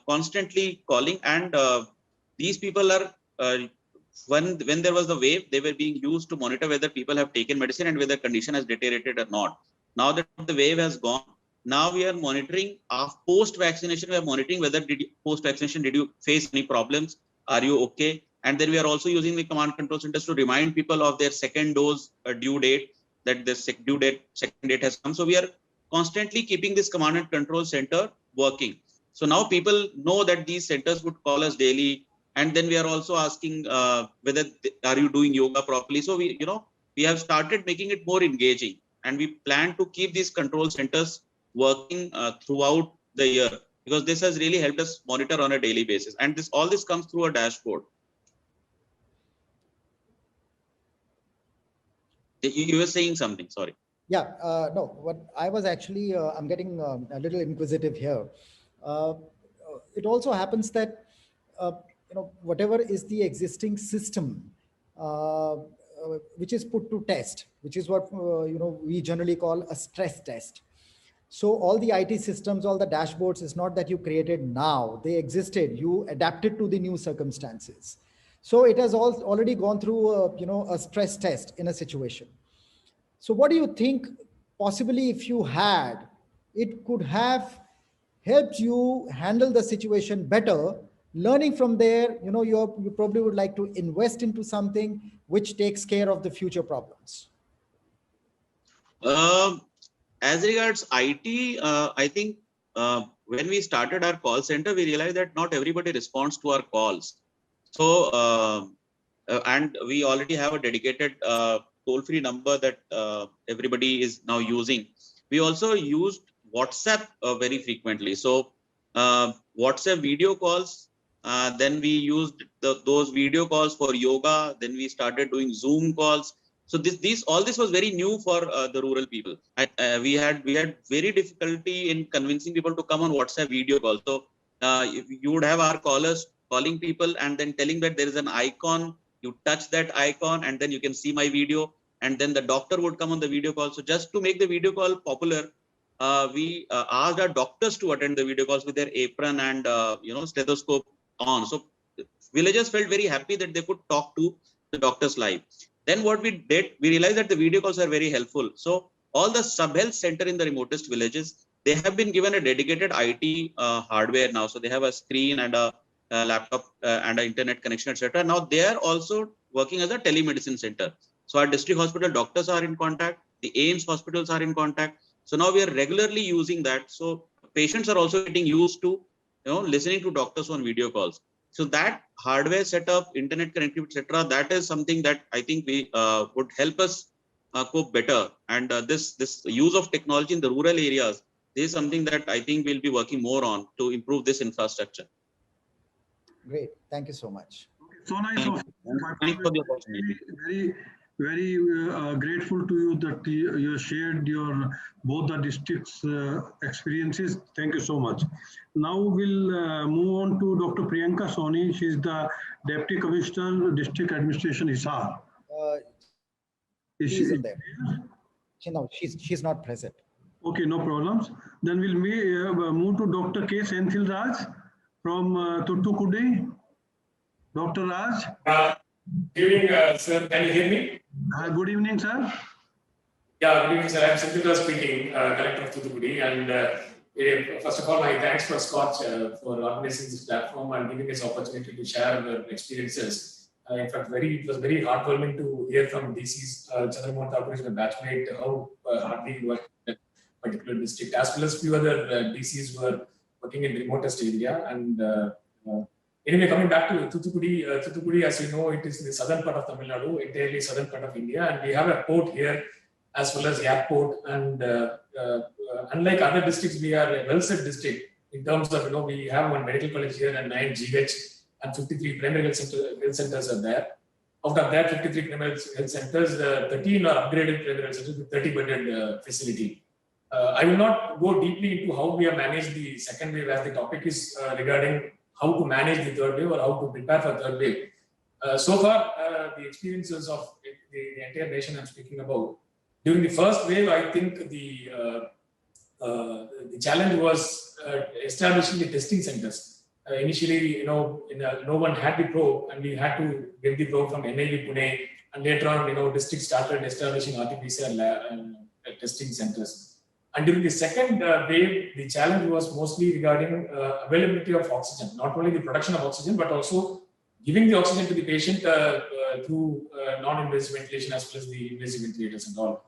constantly calling, and these people are when there was the wave, they were being used to monitor whether people have taken medicine and whether condition has deteriorated or not. Now that the wave has gone, now we are monitoring post vaccination. We are monitoring whether post vaccination did you face any problems, are you okay? And then we are also using the command control centers to remind people of their second dose due date, that the second date has come. So we are constantly keeping this command and control center working. So now people know that these centers would call us daily, and then we are also asking whether are you doing yoga properly. So we have started making it more engaging, and we plan to keep these control centers working throughout the year, because this has really helped us monitor on a daily basis. And all this comes through a dashboard. You were saying something, sorry. Yeah, no, what I was actually, I'm getting a little inquisitive here. It also happens that, whatever is the existing system, which is put to test, which is what, we generally call a stress test. So all the IT systems, all the dashboards, is not that you created now, they existed, you adapted to the new circumstances. So it has already gone through, a stress test in a situation. So what do you think, possibly if you had, it could have helped you handle the situation better? Learning from there, you probably would like to invest into something which takes care of the future problems. as regards IT, I think when we started our call center, we realized that not everybody responds to our calls. So, and we already have a dedicated toll-free number that everybody is now using. We also used WhatsApp very frequently. So WhatsApp video calls, then we used those video calls for yoga. Then we started doing Zoom calls. So all this was very new for the rural people. We had very difficulty in convincing people to come on WhatsApp video calls. So you would have our callers calling people and then telling that there is an icon. You touch that icon and then you can see my video. And then the doctor would come on the video call. So just to make the video call popular, we asked our doctors to attend the video calls with their apron and stethoscope on. So villagers felt very happy that they could talk to the doctors live. Then what we did, we realized that the video calls are very helpful. So all the sub-health center in the remotest villages, they have been given a dedicated IT hardware now. So they have a screen and a laptop and an internet connection, etc. Now they are also working as a telemedicine center. So our district hospital doctors are in contact. The AIIMS hospitals are in contact. So now we are regularly using that. So patients are also getting used to listening to doctors on video calls. So that hardware setup, internet connectivity, etc., that is something that I think we would help us cope better. And this use of technology in the rural areas, this is something that I think we'll be working more on to improve this infrastructure. Great. Thank you so much. So nice. Thank you for the opportunity. Very grateful to you that you shared both the districts' experiences. Thank you so much. Now we'll move on to Dr. Priyanka Soni. She's the Deputy Commissioner, District Administration, Hisar. Is she there? No, she's not present. Okay, no problems. Then we'll move to Dr. K. Senthil Raj from Thoothukudi. Dr. Raj. Good evening, sir. Can you hear me? Good evening, sir. Yeah, good evening, sir. I'm Senthil Raj speaking, Collector of Thoothukudi. And first of all, my thanks for Scotch for organizing this platform and giving us opportunity to share our experiences. In fact, it was very heartwarming to hear from DC's Chandramohan Thakur, is my batchmate, how hardly he worked in a particular district, as well as few other DCs who are working in the remotest area. And anyway, coming back to Thoothukudi, as you know, it is in the southern part of Tamil Nadu, entirely southern part of India, and we have a port here as well as airport. And unlike other districts, we are a well-set district in terms of, we have one medical college here and 9 GH and 53 primary health centers are there. Out of that 53 primary health centers, 13 are upgraded primary health centers with 30-bedded facility. I will not go deeply into how we have managed the second wave, as the topic is regarding how to manage the third wave or how to prepare for third wave. So far, the experiences of the entire nation I'm speaking about, during the first wave, I think the challenge was establishing the testing centers. Initially, no one had the probe, and we had to get the probe from NIV Pune, and later on, districts started establishing RT-PCR testing centers. And during the second wave, the challenge was mostly regarding availability of oxygen, not only the production of oxygen, but also giving the oxygen to the patient through non-invasive ventilation as well as the invasive ventilators and all.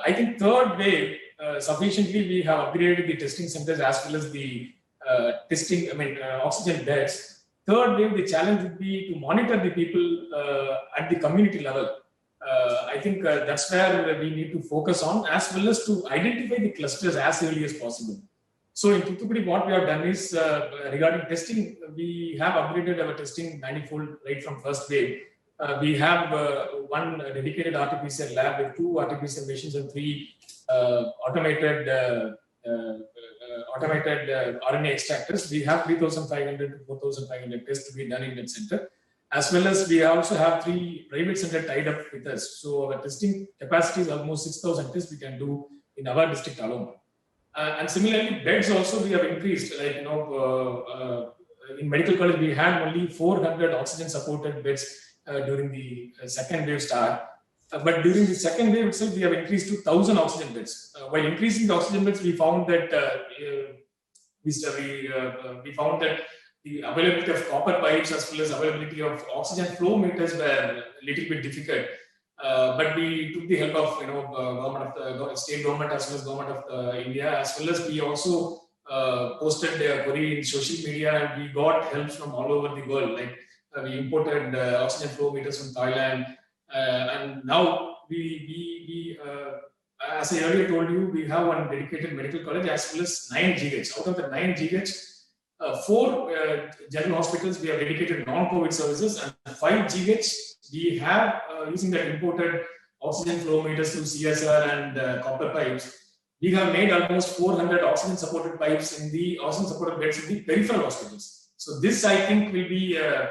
I think third wave, sufficiently we have upgraded the testing centers as well as the oxygen beds. Third wave, the challenge would be to monitor the people at the community level. I think that's where we need to focus on, as well as to identify the clusters as early as possible. So in Thoothukudi, what we have done is regarding testing, we have upgraded our testing manifold right from first wave. We have one dedicated RT-PCR lab with 2 RT-PCR machines and 3 automated RNA extractors. We have 3,500 to 4,500 tests to be done in that center. As well as we also have 3 private centers tied up with us. So our testing capacity is almost 6,000 tests we can do in our district alone. And similarly, beds also we have increased. In medical college, we had only 400 oxygen supported beds during the second wave start. But during the second wave itself, we have increased to 1,000 oxygen beds. While increasing the oxygen beds, we found that the availability of copper pipes as well as availability of oxygen flow meters were a little bit difficult. But we took the help of government of the state government as well as government of India, as well as we also posted their query in social media, and we got help from all over the world. Like we imported oxygen flow meters from Thailand, and now we as I earlier told you, we have one dedicated medical college as well as 9 GH. Out of the 9 GH, 4 general hospitals we have dedicated non-COVID services, and 5 GH we have using the imported oxygen flow meters through CSR and copper pipes. We have made almost 400 oxygen supported pipes in the oxygen supported beds in the peripheral hospitals. So this, I think, will be a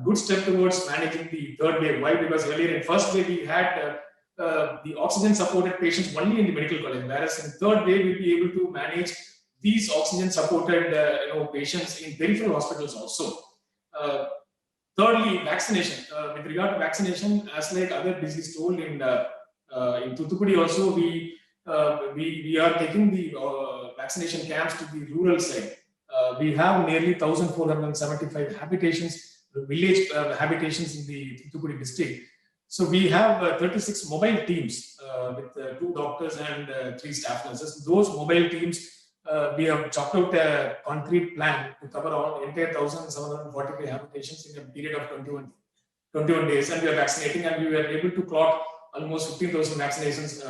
good step towards managing the third wave. Why? Because earlier in first wave we had the oxygen supported patients only in the medical college, whereas in third wave we'll be able to manage these oxygen supported patients in peripheral hospitals also. Thirdly, vaccination. With regard to vaccination, as like other disease told in Thoothukudi also, we are taking the vaccination camps to the rural side. We have nearly 1,475 habitations, village habitations in the Thoothukudi district. So we have 36 mobile teams with 2 doctors and 3 staff nurses. Those mobile teams, we have chalked out a concrete plan to cover all entire 1,745 habitations in a period of 21 days, and we are vaccinating, and we were able to clock almost 15,000 vaccinations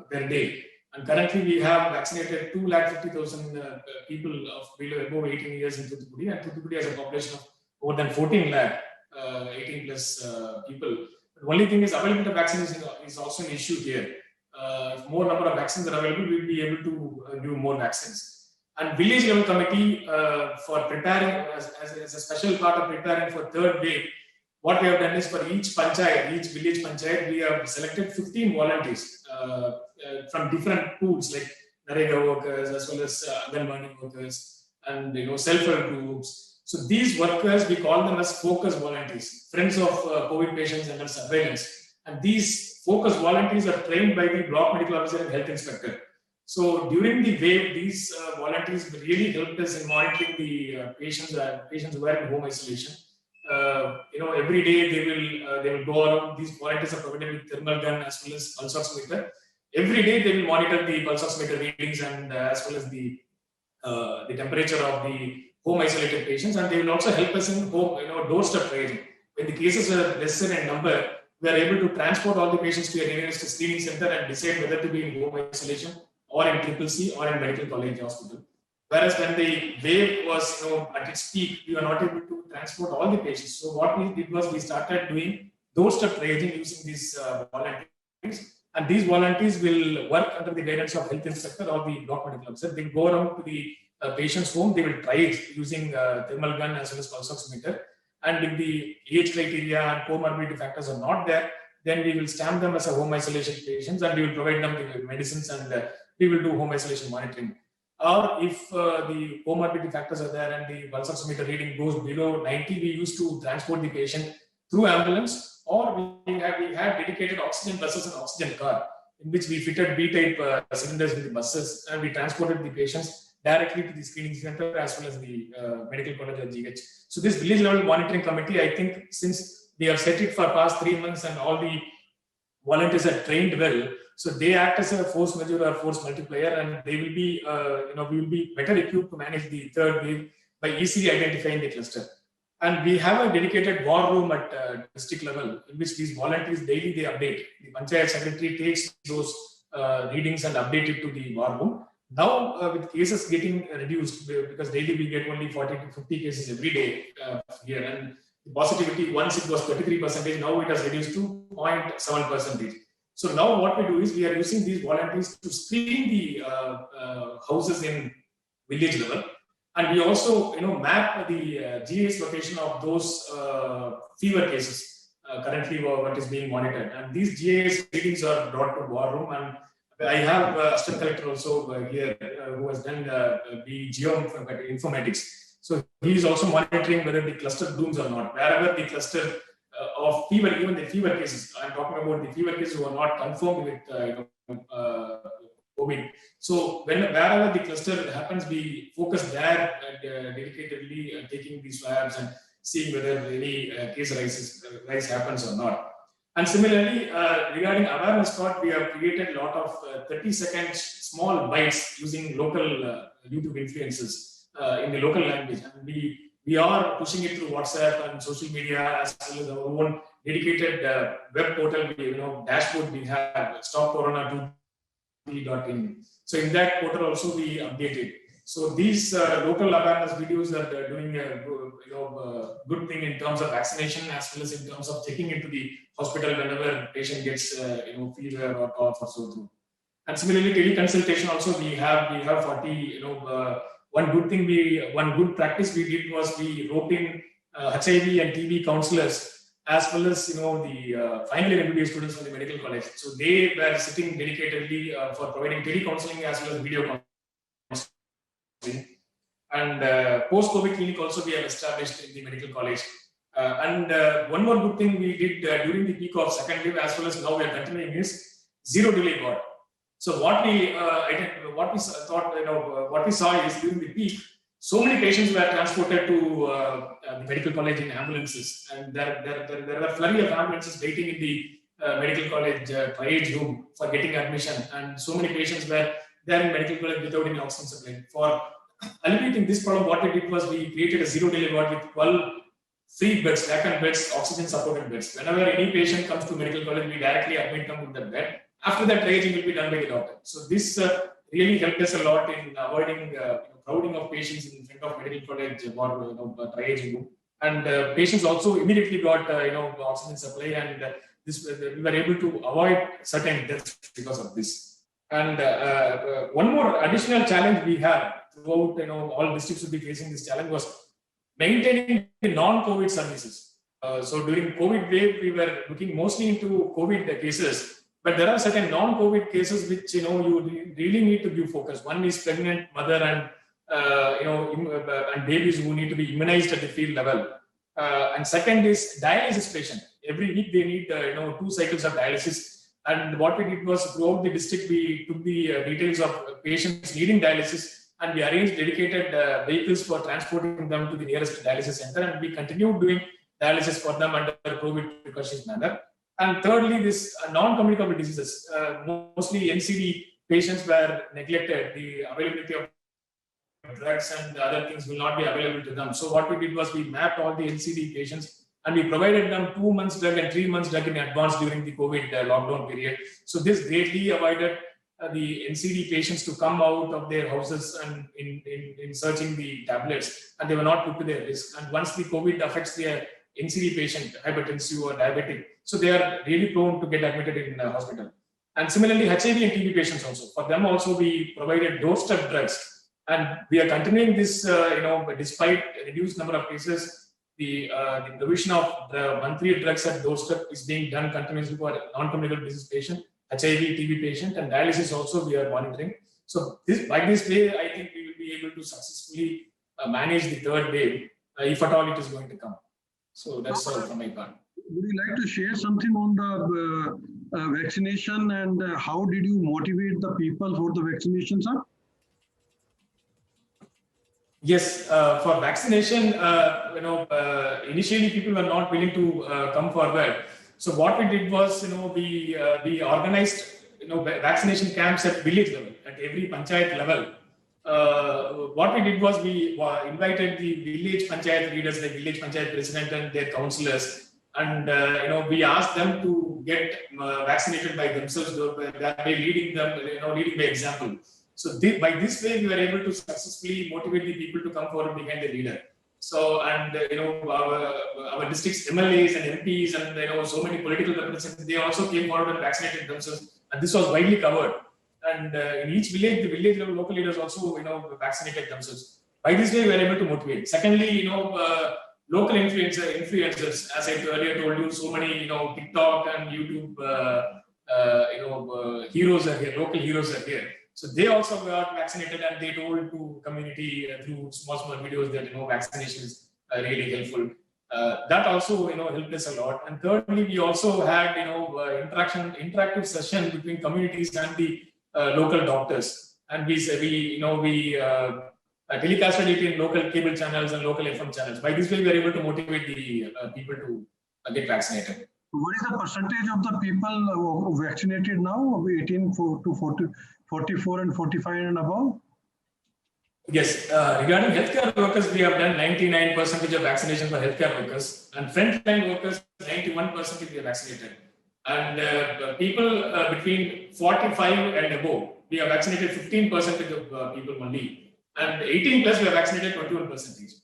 per day. And currently we have vaccinated 250,000 people of above 18 years in Thoothukudi, and Thoothukudi has a population of more than 14 lakh 18 plus people. The only thing is availability of vaccination is also an issue here. If more number of vaccines are available, we'll be able to do more vaccines. And village level committee for preparing as a special part of preparing for third wave, what we have done is for each panchayat, each village panchayat, we have selected 15 volunteers from different pools like Narega workers as well as Anganwadi workers and self-help groups. So these workers, we call them as focus volunteers, friends of COVID patients under surveillance. And these focus volunteers are trained by the block medical officer and health inspector. So during the wave, these volunteers really helped us in monitoring the patients who are in home isolation. Every day they will go around. These volunteers are provided with thermal gun as well as pulse oximeter. Every day they will monitor the pulse oximeter readings and as well as the temperature of the home isolated patients, and they will also help us in home, doorstep triaging. When the cases are lesser in number, we are able to transport all the patients to a nearest screening center and decide whether to be in home isolation or in CCC or in medical college hospital. Whereas when the wave was at its peak, we were not able to transport all the patients. So what we did was we started doing doorstep triaging using these volunteers. And these volunteers will work under the guidance of health inspector or the block medical officer. They will go around to the patient's home. They will try it using thermal gun as well as pulse oximeter. And if the age criteria and comorbidity factors are not there, then we will stamp them as a home isolation patients, and we will provide them the medicines, and we will do home isolation monitoring. Or if the comorbidity factors are there and the pulse oximeter reading goes below 90, we used to transport the patient through ambulance, or we had dedicated oxygen buses and oxygen car in which we fitted B-type cylinders in the buses, and we transported the patients directly to the screening center as well as the medical college or GH. So this village level monitoring committee, I think since we have set it for past 3 months and all the volunteers are trained well, so they act as a force majeure or force multiplier, and they will be, we will be better equipped to manage the third wave by easily identifying the cluster. And we have a dedicated war room at district level in which these volunteers daily they update. The Panchayat secretary takes those readings and update it to the war room. Now, with cases getting reduced, because daily we get only 40 to 50 cases every day here, and the positivity, once it was 33%, now it has reduced to 0.7%. So now what we do is we are using these volunteers to screen the houses in village level, and we also map the GA's location of those fever cases currently what is being monitored, and these GA's readings are brought to war room. And I have assistant collector also here who has done the geoinformatics. So he is also monitoring whether the cluster blooms or not. Wherever the cluster of fever, even the fever cases, I'm talking about the fever cases who are not confirmed with COVID. So wherever the cluster happens, we focus there dedicatedly taking these swabs and seeing whether any case rise happens or not. And similarly, regarding awareness part, we have created a lot of 30-second small bites using local YouTube influences in the local language. And we are pushing it through WhatsApp and social media, as well as our own dedicated web portal, dashboard we have, stopcorona2.in. So in that portal also we updated. So these local awareness videos are doing a good thing in terms of vaccination, as well as in terms of checking into the hospital whenever patient gets fever or cough or so through. And similarly, teleconsultation also we have 40. One good practice we did was we roped in HIV and TB counselors, as well as the final year MBBS students from the medical college. So they were sitting dedicatedly for providing telecounseling as well as video counseling. And post-COVID clinic also we have established in the medical college. And one more good thing we did during the peak of second wave, as well as now we are continuing, is zero delay ward. So what we saw is during the peak, so many patients were transported to the medical college in ambulances, and there were a flurry of ambulances waiting in the medical college triage room for getting admission, and so many patients were there in medical college without any oxygen supply. For alleviating this problem, what we did was we created a zero delay ward with 12 free beds, vacant beds, oxygen supported beds. Whenever any patient comes to medical college, we directly admit them with the bed. After that, triaging will be done by the doctor. So this really helped us a lot in avoiding crowding of patients in front of medical college or triaging room. And patients also immediately got oxygen supply, and we were able to avoid certain deaths because of this. And one more additional challenge we had throughout, all districts will be facing this challenge, was maintaining the non-COVID services. So during COVID wave, we were looking mostly into COVID cases. But there are certain non-COVID cases which you really need to give focus. One is pregnant mother and and babies who need to be immunized at the field level. And second is dialysis patient. Every week they need 2 cycles of dialysis. And what we did was, throughout the district, we took the details of patients needing dialysis, and we arranged dedicated vehicles for transporting them to the nearest dialysis center. And we continued doing dialysis for them under COVID precautions manner. And thirdly, this non-communicable diseases, mostly NCD patients were neglected. The availability of drugs and other things will not be available to them. So what we did was we mapped all the NCD patients, and we provided them 2 months drug and 3 months drug in advance during the COVID lockdown period. So this greatly avoided the NCD patients to come out of their houses and in searching the tablets, and they were not put to their risk. And once the COVID affects their NCD patient, hypertensive or diabetic, so they are really prone to get admitted in the hospital. And similarly, HIV and TB patients also, for them also we provided doorstep drugs. And we are continuing this, despite reduced number of cases, the provision of the monthly drugs at doorstep is being done continuously for non-communicable disease patient, HIV, TB patient, and dialysis also we are monitoring. So by this way, I think we will be able to successfully manage the third wave, if at all it is going to come. So that's all from my part. Would you like to share something on the vaccination, and how did you motivate the people for the vaccination, sir? Yes, for vaccination, initially people were not willing to come forward. So what we did was, we organized, vaccination camps at village level, at every panchayat level. What we did was we invited the village panchayat leaders, the village panchayat president and their councillors, and we asked them to get vaccinated by themselves, that way leading them, leading by example. So by this way, we were able to successfully motivate the people to come forward behind the leader. So, and our district's MLAs and MPs and so many political representatives, they also came forward and vaccinated themselves, and this was widely covered. And in each village, the village level local leaders also vaccinated themselves. By this way, we were able to motivate. Secondly, local influencers, as I earlier told you, so many TikTok and YouTube heroes are here, local heroes are here. So they also got vaccinated, and they told to community through small videos that vaccination is really helpful. That also helped us a lot. And thirdly, we also had interactive session between communities and the local doctors, and we telecasted it in local cable channels and local FM channels. By this way, we were able to motivate the people to get vaccinated. What is the percentage of the people vaccinated now, 18 to 40, 44 and 45 and above? Yes, regarding healthcare workers, we have done 99% of vaccination for healthcare workers, and frontline workers, 91% we are vaccinated. And people between 45 and above, we have vaccinated 15% of people only, and 18 plus we have vaccinated 21%.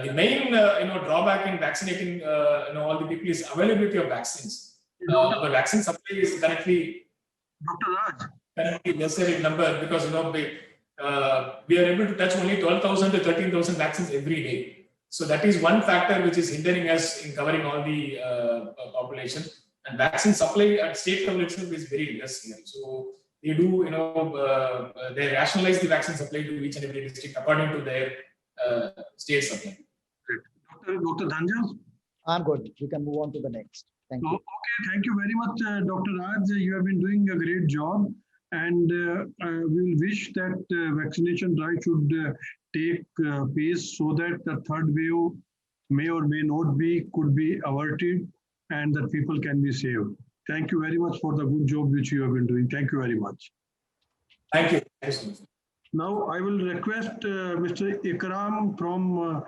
The main drawback in vaccinating all the people is availability of vaccines. Our vaccine supply is currently Dr. Raj, currently lesser in number because we are able to touch only 12,000 to 13,000 vaccines every day. So that is one factor which is hindering us in covering all the population. And vaccine supply at state level itself is very less here. So they do, they rationalize the vaccine supply to each and every district according to their state supply. Dr. Dhanjal? I'm good. We can move on to the next. Thank you. Okay, thank you very much, Dr. Raj. You have been doing a great job, and we will wish that vaccination drive should take pace so that the third wave may or may not be, could be averted, and that people can be saved. Thank you very much for the good job which you have been doing. Thank you very much. Thank you. Thank you so much. Now I will request Mr. Ikram from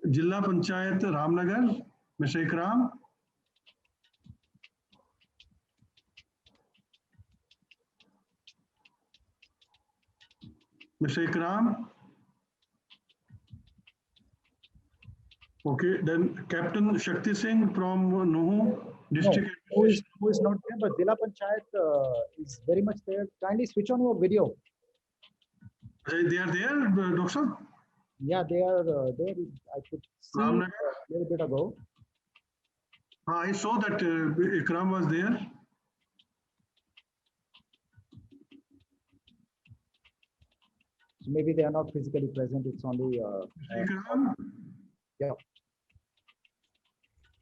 Jilla Panchayat Ramnagar. Mr. Ikram. Mr. Ikram. Okay, then Captain Shakti Singh from Nuhu district. No, who is not there, but Jilla Panchayat is very much there. Kindly switch on your video. They are there, Doctor? Yeah, they are there. I could see a little bit ago. I saw that Ikram was there. So maybe they are not physically present. It's only. Ikram? Yeah.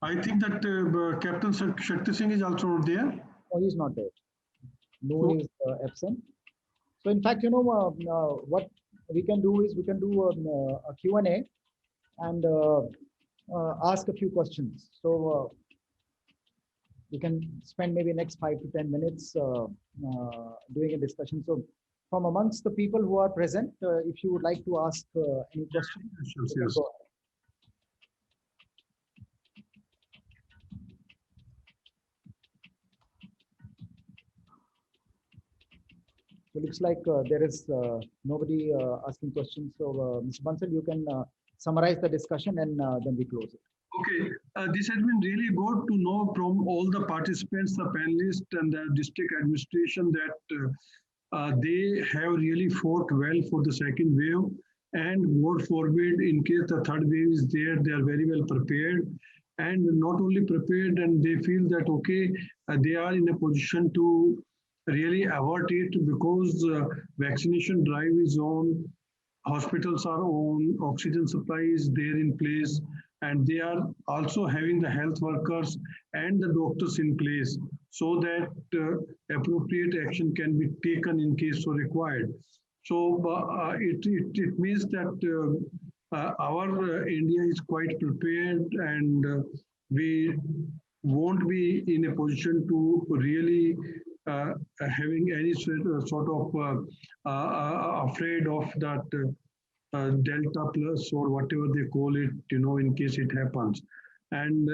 I think that Captain Shakti Singh is also not there. No, he's not there. No, he's absent. So in fact, what we can do is we can do a Q&A and ask a few questions. So we can spend maybe next 5 to 10 minutes doing a discussion. So from amongst the people who are present, if you would like to ask any question, yes. So it looks like there is nobody asking questions. So Mr. Bansal, you can summarize the discussion and then we close it. Okay, this has been really good to know from all the participants, the panelists and the district administration that they have really fought well for the second wave, and God forbid, in case the third wave is there, they are very well prepared, and not only prepared, and they feel that, okay, they are in a position to really avert it because vaccination drive is on, hospitals are on, oxygen supply is there in place, and they are also having the health workers and the doctors in place so that appropriate action can be taken in case so required. So it means that our India is quite prepared, and we won't be in a position to really having any sort of afraid of that Delta plus or whatever they call it, in case it happens. And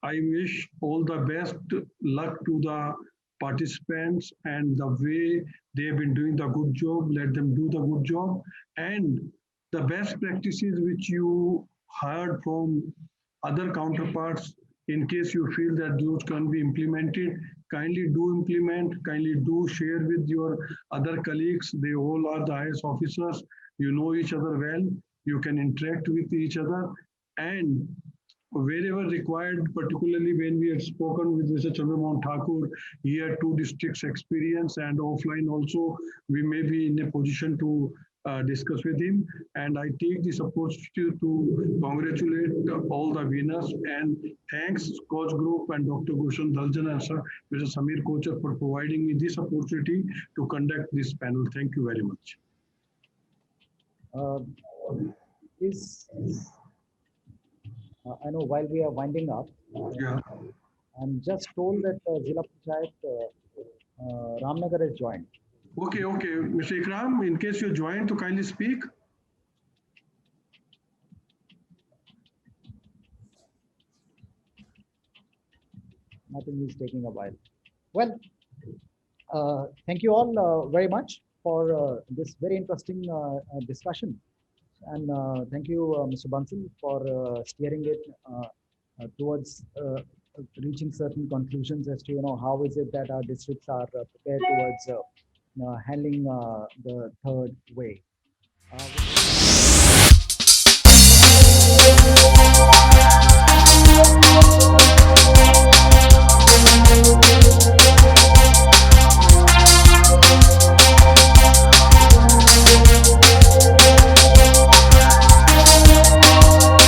I wish all the best luck to the participants, and the way they have been doing the good job, let them do the good job. And the best practices which you heard from other counterparts, in case you feel that those can be implemented, kindly do implement, kindly do share with your other colleagues. They all are the IAS officers. You know each other well. You can interact with each other. And wherever required, particularly when we had spoken with Mr. Chandramohan Thakur, he had 2 districts experience, and offline also, we may be in a position to discuss with him. And I take this opportunity to congratulate all the winners, and thanks Koch Group and Dr. Gulshan Daljan and Sir Mr. Samir Kochar for providing me this opportunity to conduct this panel. Thank you very much. I know while we are winding up, I'm just told that Zilla Panchayat Ramnagar has joined. Okay, okay. Mr. Ikram, in case you joined, to kindly speak. Nothing is taking a while. Well, thank you all very much for this very interesting discussion. And thank you, Mr. Bansal, for steering it towards reaching certain conclusions as to, how is it that our districts are prepared towards handling the third wave.